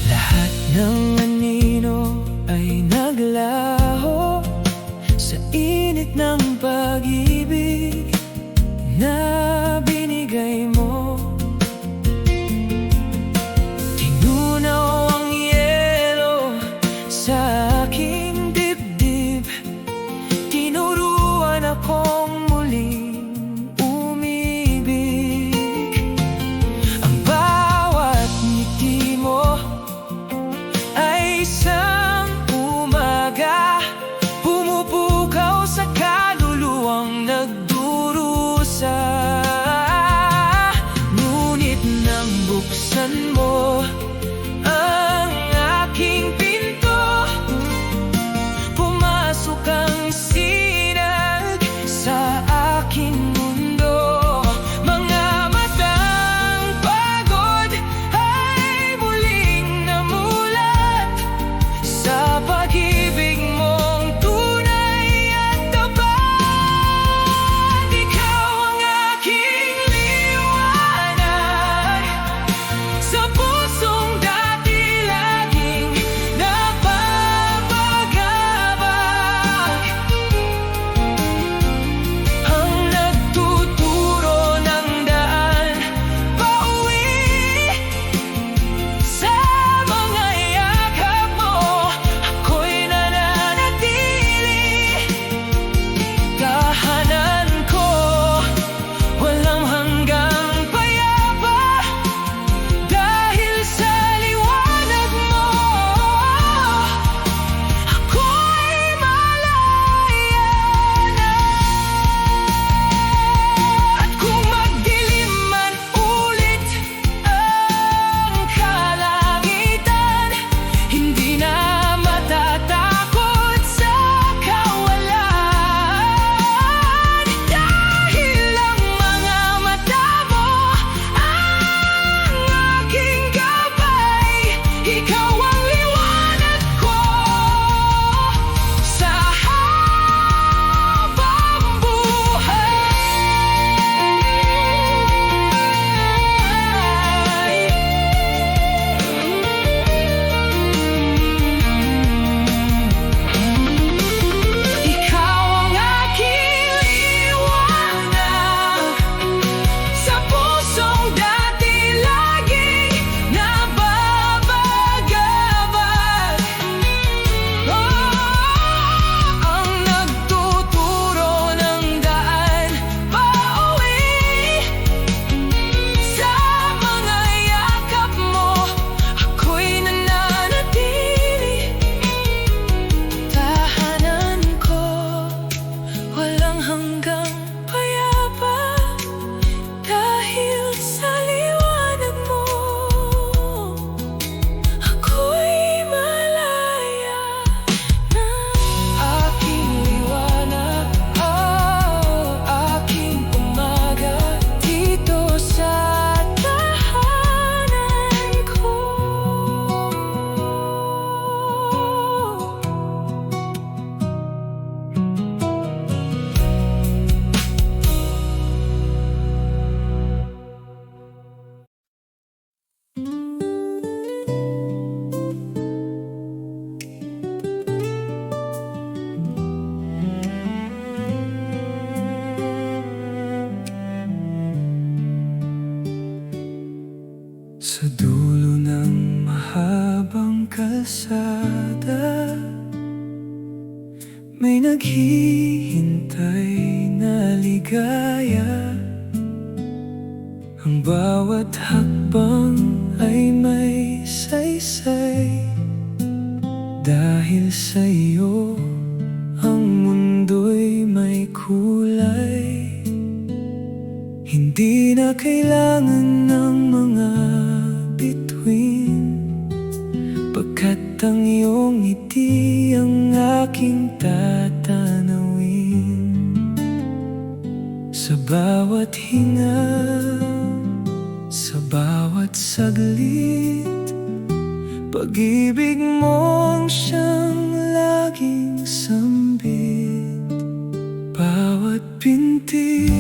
Lahat ng anino ay naglaho sa init ng pag-ibig na binigay mo. Tinunaw ang yelo sa aking dibdib, tinuruan akong muling umibig. Ang bawat ngiti mo ay isang umaga, pumupukaw sa kaluluwang nagdurusa. Ngunit nang buksan mo ang aking pinto, pumasok ang sinag sa aking mundo. Mga matang pagod ay muling namulat sa pag-ibig mong tunay at tapat. Ikaw ang aking liwanag sa pusong dulo ng mahabang kalsada may naghihintay na ligaya. Ang bawat hakbang ay may saysay. Dahil sa iyo ang mundo'y may kulay. Hindi na kailangan ng mga bituin, pagkat ang iyong ngiti ang aking tatanawin. Sa bawat hinga, sa bawat saglit, pag-ibig mong siyang laging sambit. Bawat pinti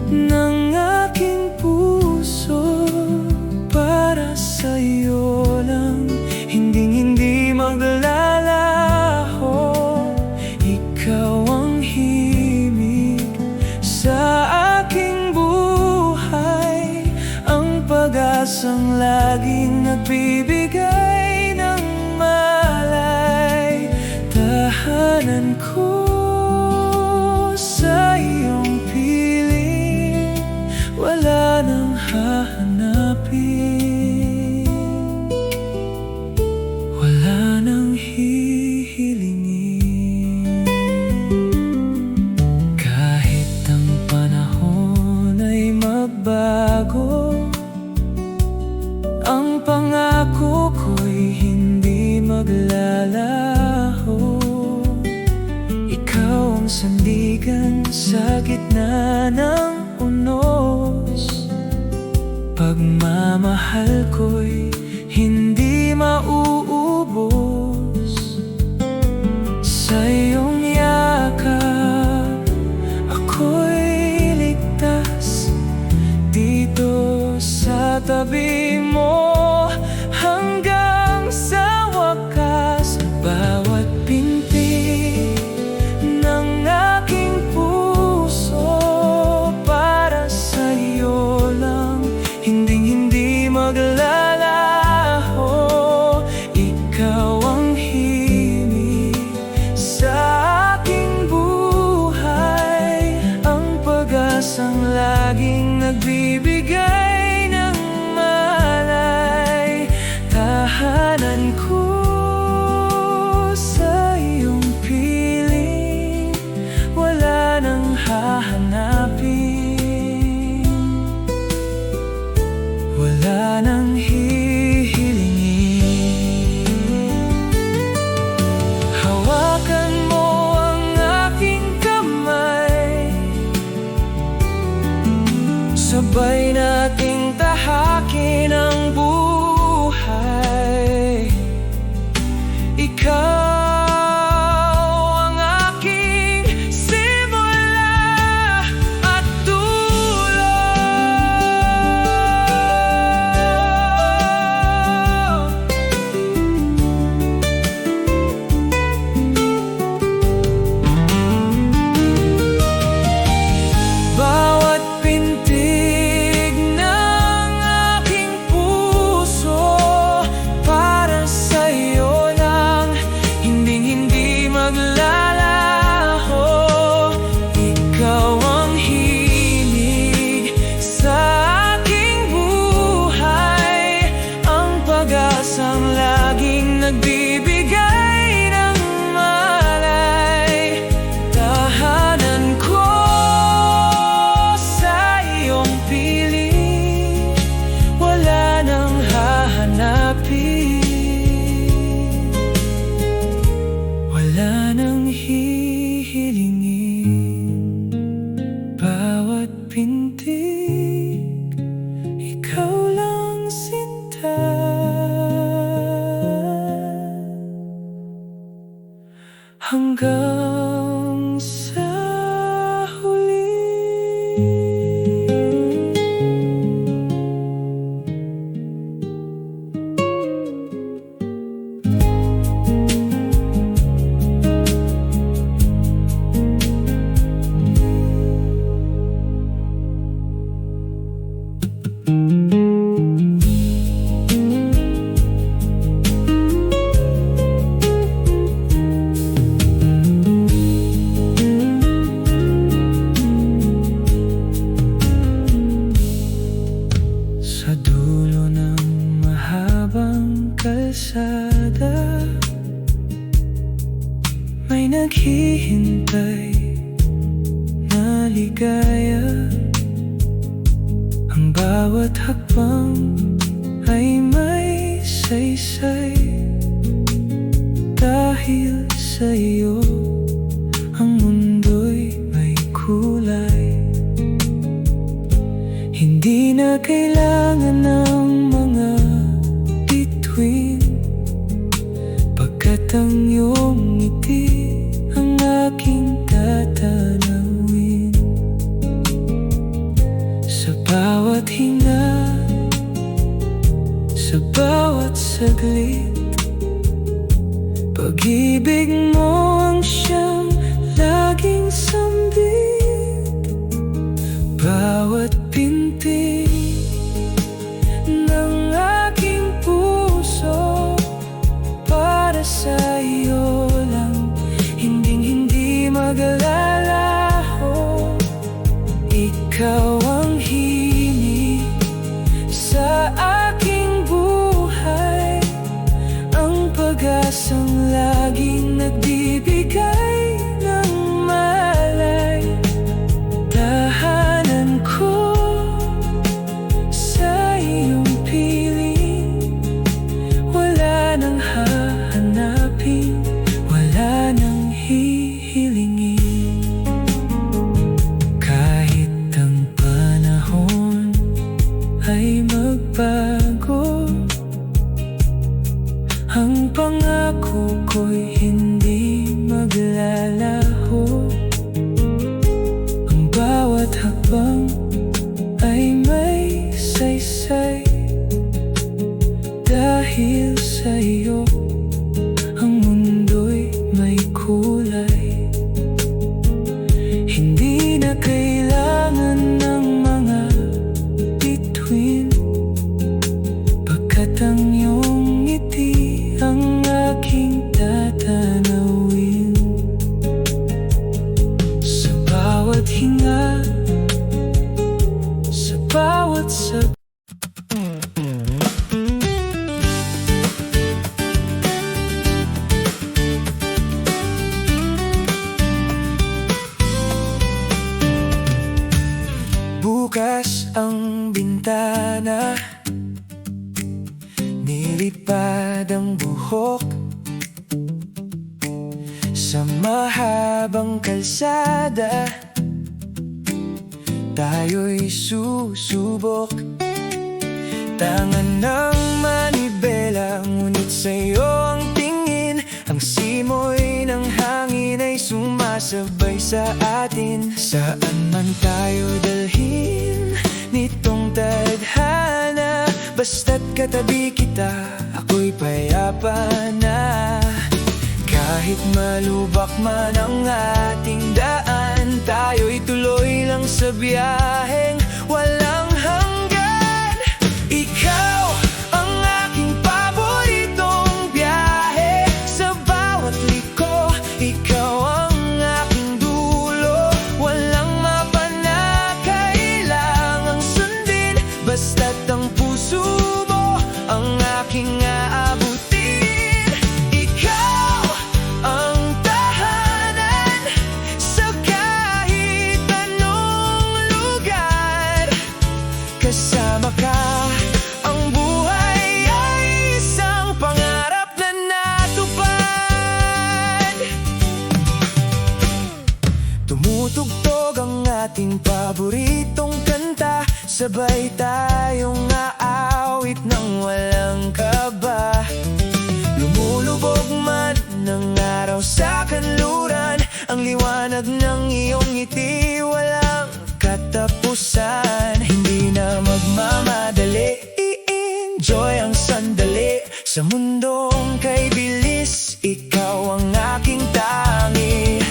ng aking puso para sa'yo lang, hinding-hindi maglalaho. Ikaw ang himig sa aking buhay, ang pag-asang laging nagbibigay ng malay. Tahanan ko sa iyong piling, wala nang hahanapin, wala nang hihilingin. Kahit ang panahon ay magbago, ang pangako ko'y hindi maglalaho. Ikaw ang sandigan sa gitna ng unos, pagmamahal ko'y hindi mauubos. Sa iyong yakap ako'y ligtas, dito sa tabi mo hanggang sa wakas. Bawat pinti ng aking puso para sa iyo lang, hinding-hindi maglalaho. Ikaw ang himig sa aking buhay, ang pag-asang laging nagbibigay ng malay. Tahanan ko sa iyong piling, wala nang hahanapin, wala nang hihilingin. Hawakan mo ang aking kamay, sabay nating tahakin ang buhay. Ikaw ang aking simula at dulo. Bawat pintig ng aking puso para sa iyo lang, hinding-hindi maglalaho. Ikaw ang himig sa aking buhay, ang pag-asang laging nagbibigay ng malay. Tahanan ko sa iyong piling, wala nang hahanapin, wala nang hihilingin. Bawat pintig, ikaw lang sinta, hanggang sa huli. kalsada, may naghihintay na ligaya. Ang bawat hakbang ay may saysay. Dahil sa'yo, ang mundo'y may kulay. Hindi na kailangan ng mga bituin, pagkat ang iyong ngiti ang aking tatanawin. Sa bawat hinga, sa bawat saglit, pag-ibig mo ang siyang laging sambit. Bawat pintig ng aking puso para sa iyo lang, hinding-hindi maglalaho. Ikaw ang himig sa aking buhay, ang pag-asang laging nagbibigay ng malay. Tahanan ko sa iyong piling, wala nang hahanapin, wala nang hihilingin. Kahit ang panahon ay magbago, ang pangako ko'y hindi maglalaho. Ang bawat hakbang ay may saysay. Dahil sa iyo, ang mundo'y may kulay. Hindi na kailangan ng mga bituin, pagkat ang iyong ngiti ang aking tatanawin. Sa bawat hinga, sa bawat bukas ang bintana, nilipad ang buhok sa mahabang kalsada. Tayo'y susubok, tangan ng manibela, ngunit sa'yo ang tingin. Ang simoy ng hangin ay sumasabay sa atin. Saan man tayo dalhin nitong tadhana, basta't katabi kita, ako'y payapa na. Kahit malubak man ang ating daan, tayo'y tuloy lang sa biyaheng walang hanggan. Ikaw ang aking paboritong biyahe, sa bawat liko, ikaw ang aking dulo. Walang mapa na kailangang sundin, basta't ang puso mo ang aking aabutin. Ikaw ang tahanan sa kahit anong lugar. Kasama ka, ang buhay ay isang pangarap na natupad. Tumutugtog ang ating paboritong kanta, sabay tayong aawit ng walang kaba. Lumulubog man ng araw sa kanluran, ang liwanag ng iyong ngiti walang katapusan. Hindi na magmamadali, i-enjoy ang sandali. Sa mundong kay bilis, ikaw ang aking tangi.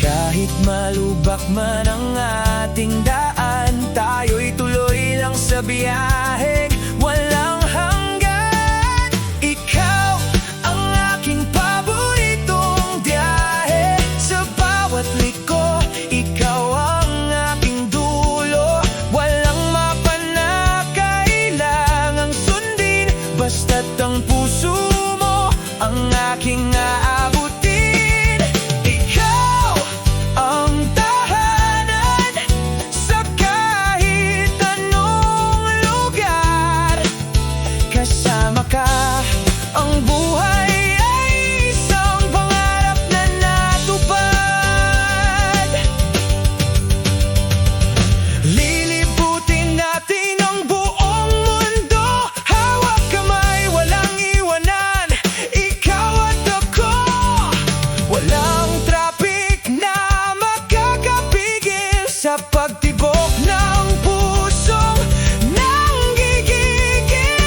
Kahit malubak man ang ating daan, tayo'y tuloy lang sa biyaheng walang hanggan. Ikaw ang aking paboritong biyahe, sa bawat liko, ikaw ang aking dulo. Walang mapa na kailangang sundin, basta't ang puso aking aabutin. Ikaw ang tahanan sa kahit anong lugar. Kasama ka, ang buhay ay isang pangarap na natupad. Lilibutin natin ang buong mundo, hawak kamay, walang iwanan. Ikaw at ako, walang traffic na makakapigil sa pagtibok ng pusong nanggigigil.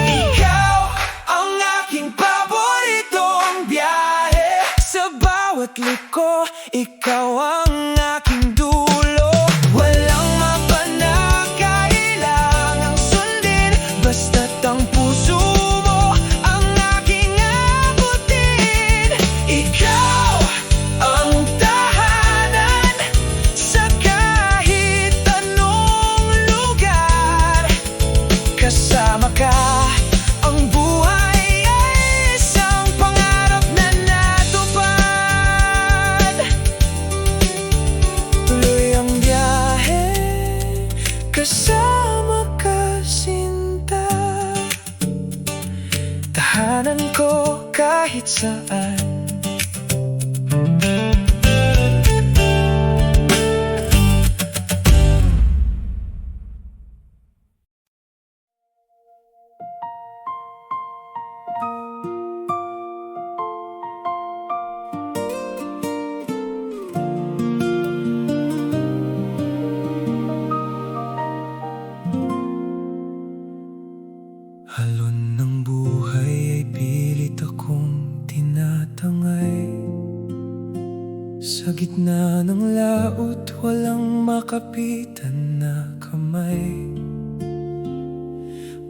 Ikaw ang aking paboritong biyahe. Sa bawat liko, ikaw ang aking dulo. Walang mapa na kailangang sundin, basta't ang puso mo ang aking abutin. Ikaw ang tahanan sa kahit anong lugar. Kasama ka, ang buhay ay isang pangarap na natupad. Tuloy ang biyahe, kasama ka, sinta. Tahanan ko kahit saan. Alon ng buhay ay pilit akong tinatangay. Sa gitna ng laot, walang makapitan na kamay.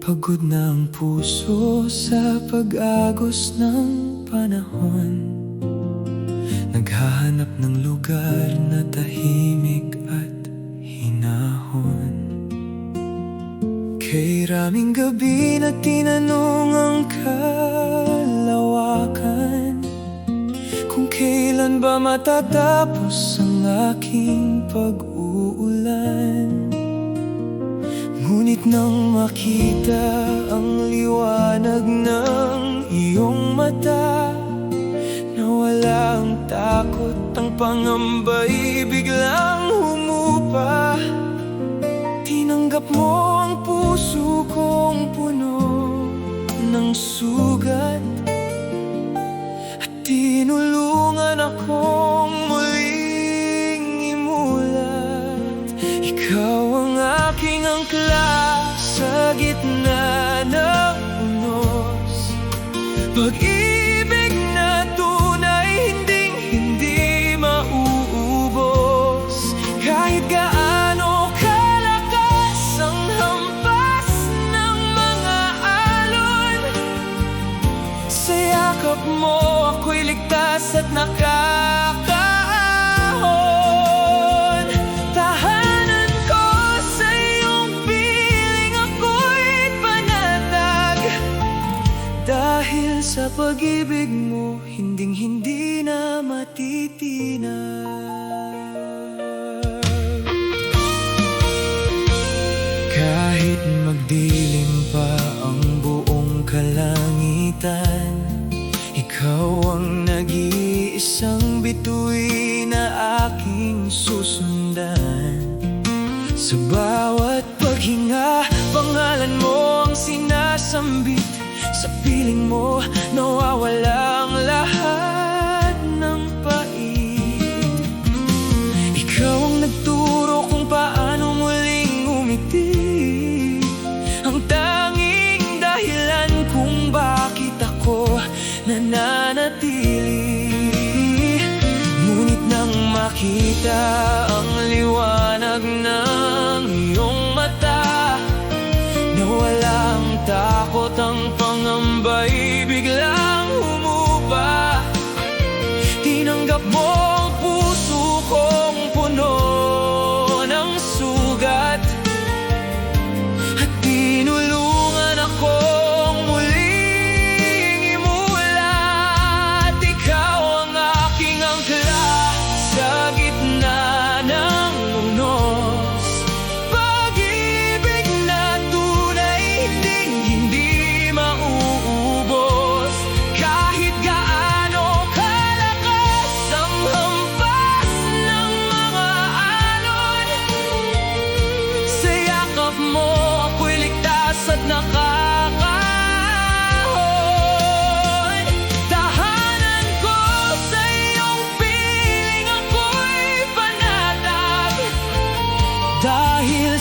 Pagod na ang puso sa pag-agos ng panahon. Naghahanap ng lugar na tahimik at hinahon. Kay raming gabi na tinanong ang kalawakan, kung kailan ba matatapos ang aking pag-uulan. Ngunit nang makita ang liwanag ng iyong mata, nawala ang takot, ang pangamba'y biglang humupa. Tinanggap mo ang puso kong puno ng sugat, at tinulungan akong muling imulat. Ikaw ang aking angkla sa gitna ng unos. Pag-ibig na tunay, hindi mauubos. Kahit gaano kalakas ang hampas ng mga alon, sa yakap mo ako'y ligtas at nakakaahon. Tahanan ko sa iyong piling, ako'y panatag. Dahil sa pag-ibig mo, hinding-hindi na matitinag. Kahit magdilim pa ang buong kalangitan, ikaw ang nag-iisang bituin na aking susundan. Sa bawat paghinga, pangalan mo ang sinasambit. Sa piling mo, nawawala ang lahat ng pait. Ikaw ang nagturo kung paano muling umiti, ang tanging dahilan kung bakit ako nananatili. Ngunit nang makita ang liwanag ng iyong mata,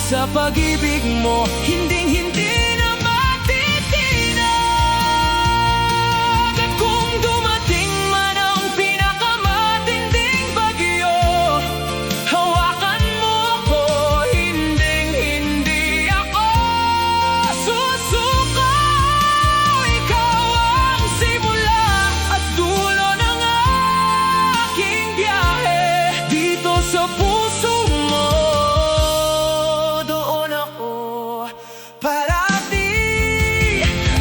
sa pag-ibig mo, hinding-hindi na matitinag. At kung dumating man ang pinakamatinding bagyo, hawakan mo ako, hinding-hindi ako susuko. Ikaw ang simula at dulo ng aking biyahe. Dito sa puso mo, doon ako parati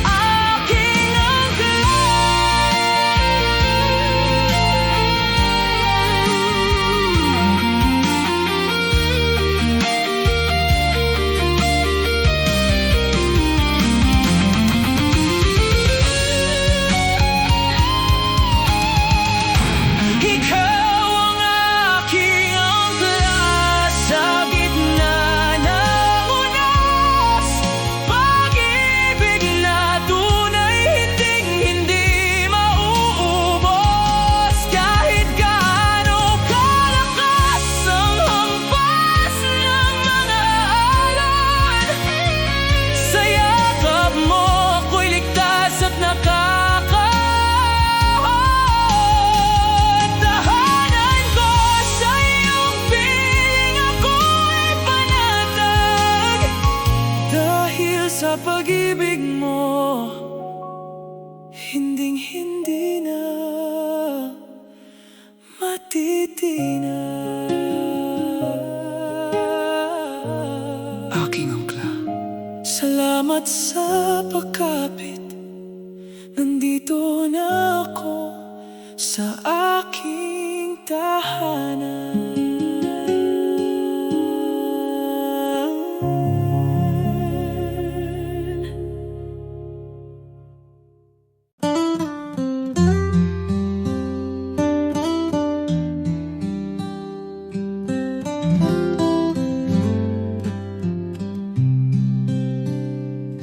aking Ikaw ang aking angkla sa gitna ng unas. Pag-ibig na tunay, hinding-hindi mauubos. Kahit gaano kalakas ang hampas ng mga alon, sa yakap mo ako'y ligtas at tahanan ko sa iyong piling, ako'y panatag. Dahil sa pag-ibig mo, hinding-hindi na matitinag. Aking angkla, salamat sa pagkapit. Nandito na ako sa aking tahanan.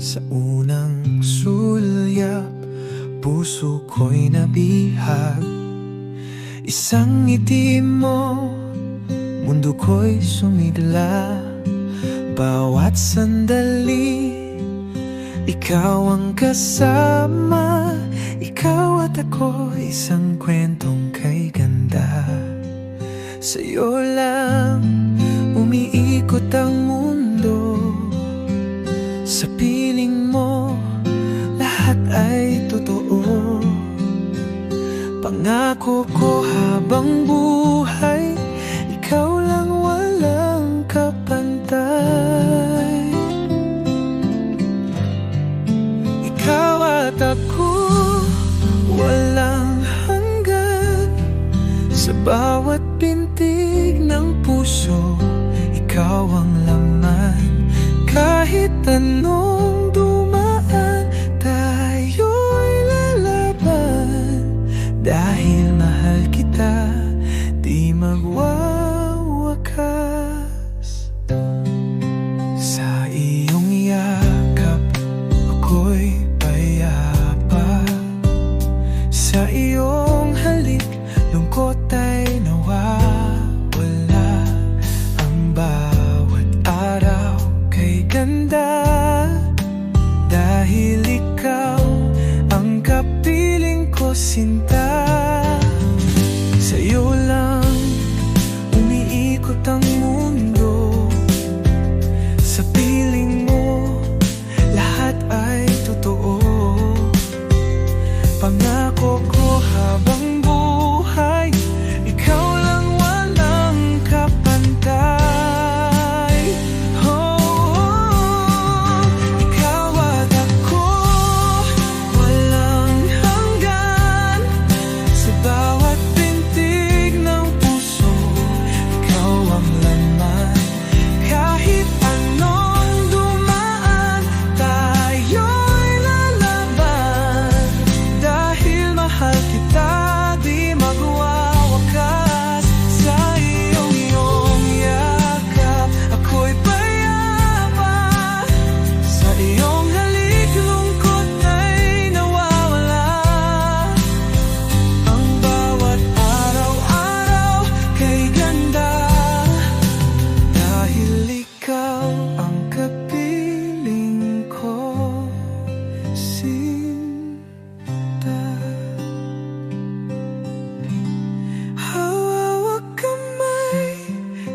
Sa unang sulyap, puso ko'y nabihag. Isang ngiti mo, mundo ko'y sumigla. Bawat sandali, ikaw ang kasama. Ikaw at ako, isang kwentong kay ganda. Sa'yo lang umiikot ang mundo. Sa piling mo, lahat ay totoo. Pangako ko habang buhay, ikaw lang walang kapantay. Ikaw at ako, walang hanggan. Sa bawat pintig ng puso, ikaw ang laman. Kahit anong dumaan, tayo'y lalaban. Dahil mahal kita,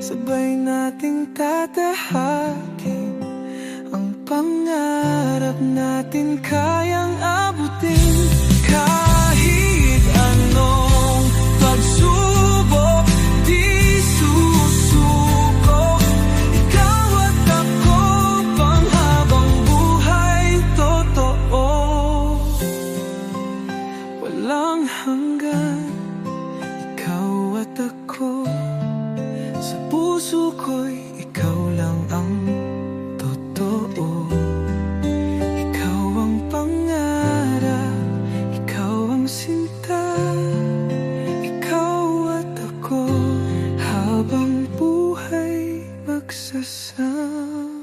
sabay nating tatahakin ang pangarap natin kayang abutin. Kahit anong pagsubok, di susuko. Ikaw at ako, panghabang buhay, totoo. Walang hanggan, ikaw at ako. Sa puso ko'y ikaw lang ang totoo. Ikaw ang pangarap, ikaw ang sinta. Ikaw at ako, habang buhay magsasama.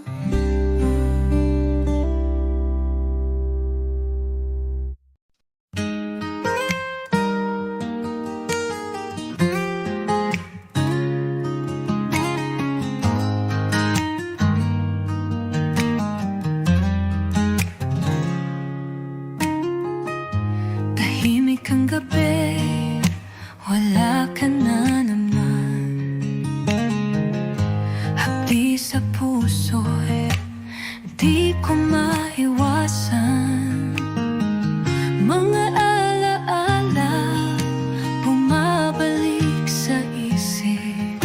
Tahimik ang gabi, wala ka na naman. Hapdi sa puso'y di ko maiwasan. Mga alaala bumabalik sa isip.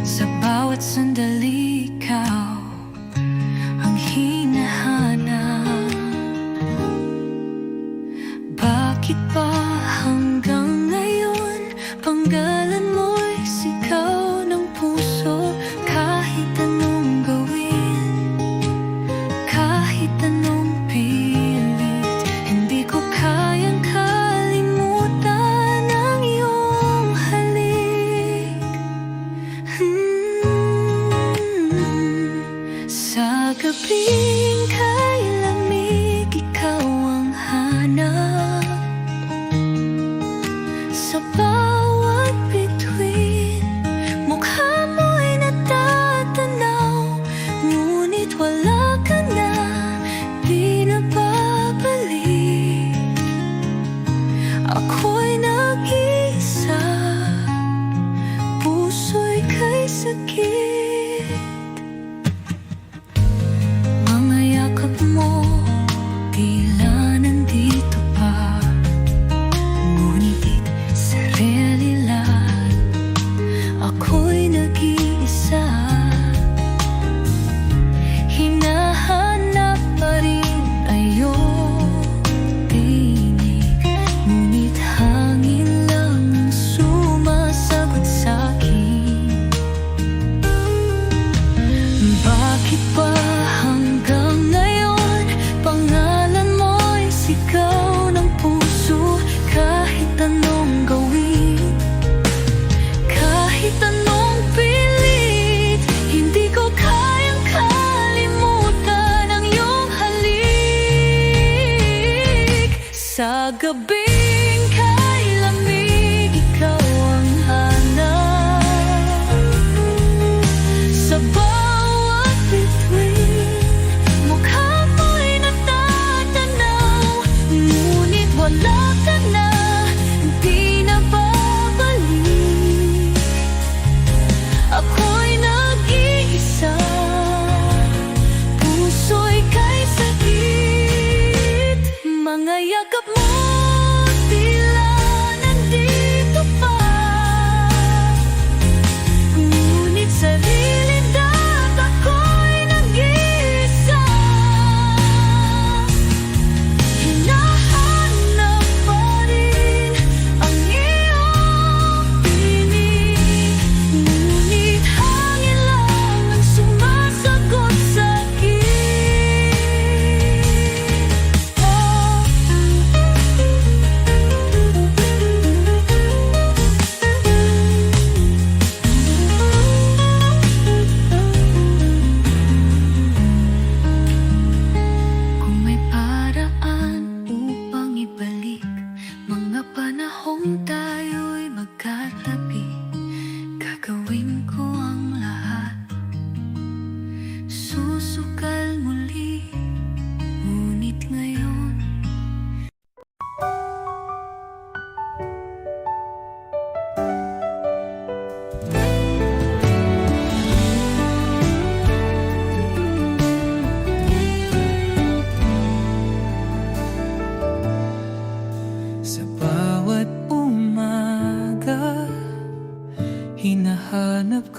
Sa bawat sandali ikaw ang hinahanap. Bakit ba hanggang ngayon panggalan mo'y sigaw ng puso? Kahit anong gawin, kahit anong pilit, hindi ko kayang kalimutan ang iyong halik. Sa gabing kay lamig, ikaw ang hanap. Sa bawat bituin, mukha mo'y natatanaw. Ngunit wala ka na, di na babalik. Ako'y nag-iisa, puso'y kay sakit. Mga yakap mo, tila nandito pa. Ngunit sa realidad, ako'y nag-iisa. Hinahanap pa rin ayong tinig, ngunit hangin lang ang sumasagot sa'kin. Bakit ba hanggang ngayon pangalan mo'y sigaw ng puso? Kahit anong gawin, kahit anong pilit, hindi ko kayang kalimutan ang iyong halik. Sa gabing kay lamig, ikaw ang hanap. Sa bawat bituin,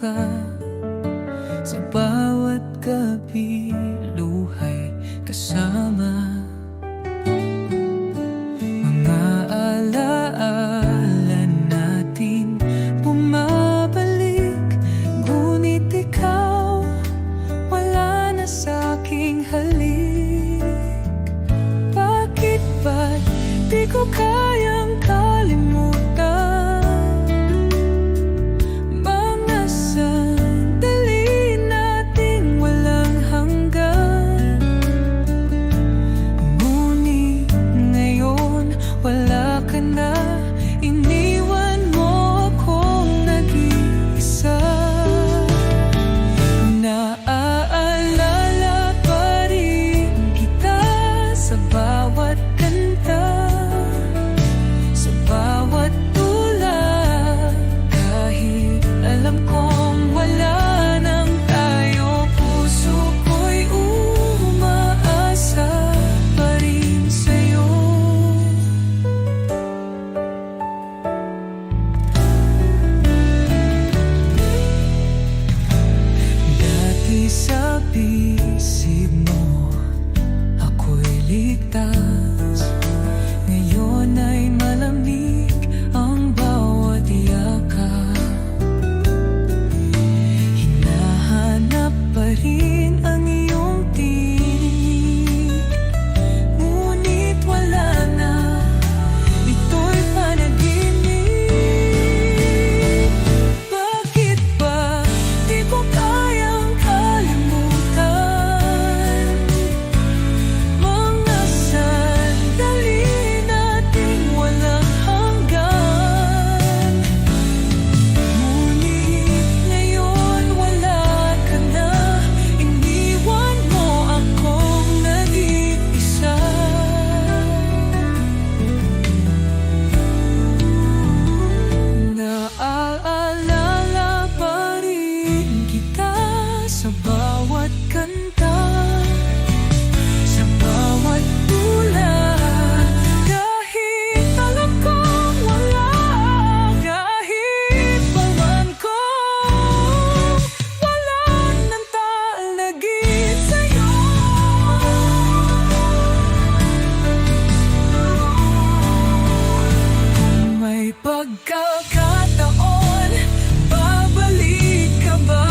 ka. Sa bawat gabi, luhay kasama. Mga alaala natin bumabalik, ngunit ikaw wala na sa'king halik. Bakit ba't di ko kayang kalimutan mga sandali nating walang hanggan? Ngunit ngayon wala ka na, iniwan mo akong nag-iisa. Naaalala pa rin kita sa bawat kanta, sa bawat tula. Kahit alam kong wala nang tayo, puso ko'y umaasa pa rin sa'yo. Dati sa isip mo ako'y ligtas, ngayon ay malamig ang bawat yakap. Hinahanap pa rin ang iyong tinig, ngunit wala na, ito'y panaginip. Bakit ba di ko kayang kalimutan mga sandali nating walang hanggan? Ngunit ngayon wala ka na, iniwan mo akong nag-iisa. Naaalala pa rin kita sa bawat kanta, sa bawat tula. Kahit alam kong wala, kahit paman kong wala nang talagit sa'yo. Kung may pagkakataon, babalik ka ba?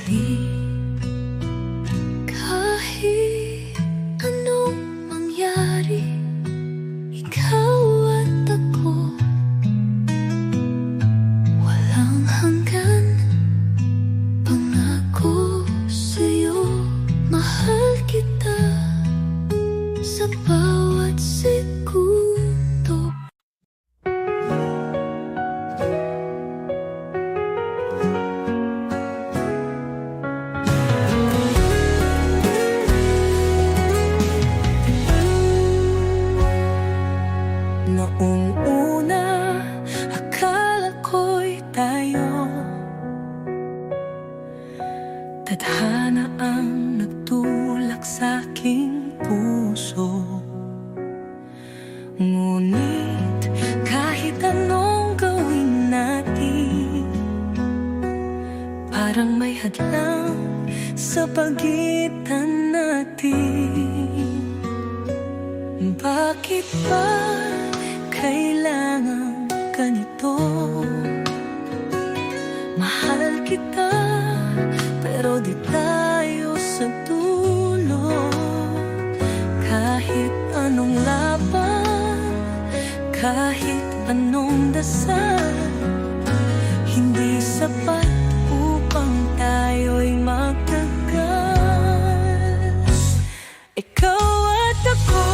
muli. Kahit anong mangyari, ikaw at ako, walang hanggan. Pangako sa'yo, mahal kita sa bawat segundo. Noong una, akala ko'y tayo, tadhana ang nagtulak sa'king puso. Ngunit kahit anong gawin natin, parang may hadlang sa pagitan natin. Bakit ba kailangan ganito? Mahal kita, pero di tayo sa dulo. Kahit anong laban, kahit anong dasal, hindi sapat upang tayo'y magtagal. Ikaw at ako,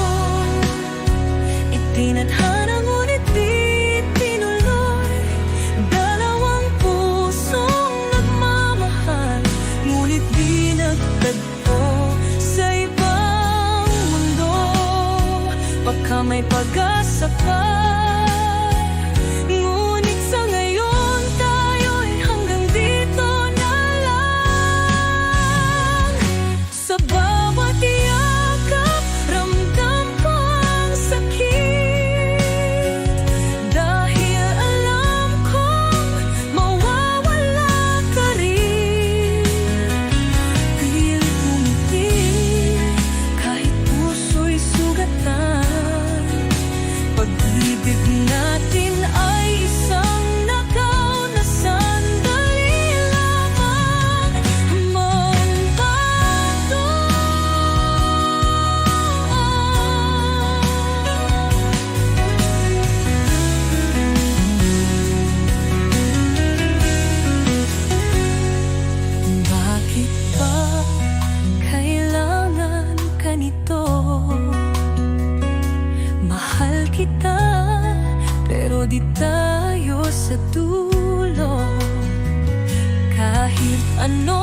itinadhana ngunit di tinuloy. Dalawang pusong nagmamahal, ngunit di nagtagpo sa ibang mundo. Baka may pag-asa pa, ngunit sa ngayon tayo'y hanggang dito na lang. Sa bawat yakap, ramdam ko ang sakit, dahil alam kong mawawala ka rin. Pilit ngumiti kahit puso'y sugatan. Pag-ibig natin ay isang nakaw na sandali lamang. Mambato. Bakit ba kailangan ka nito? Mahal kita, pero di tayo sa dulo. Kahit ano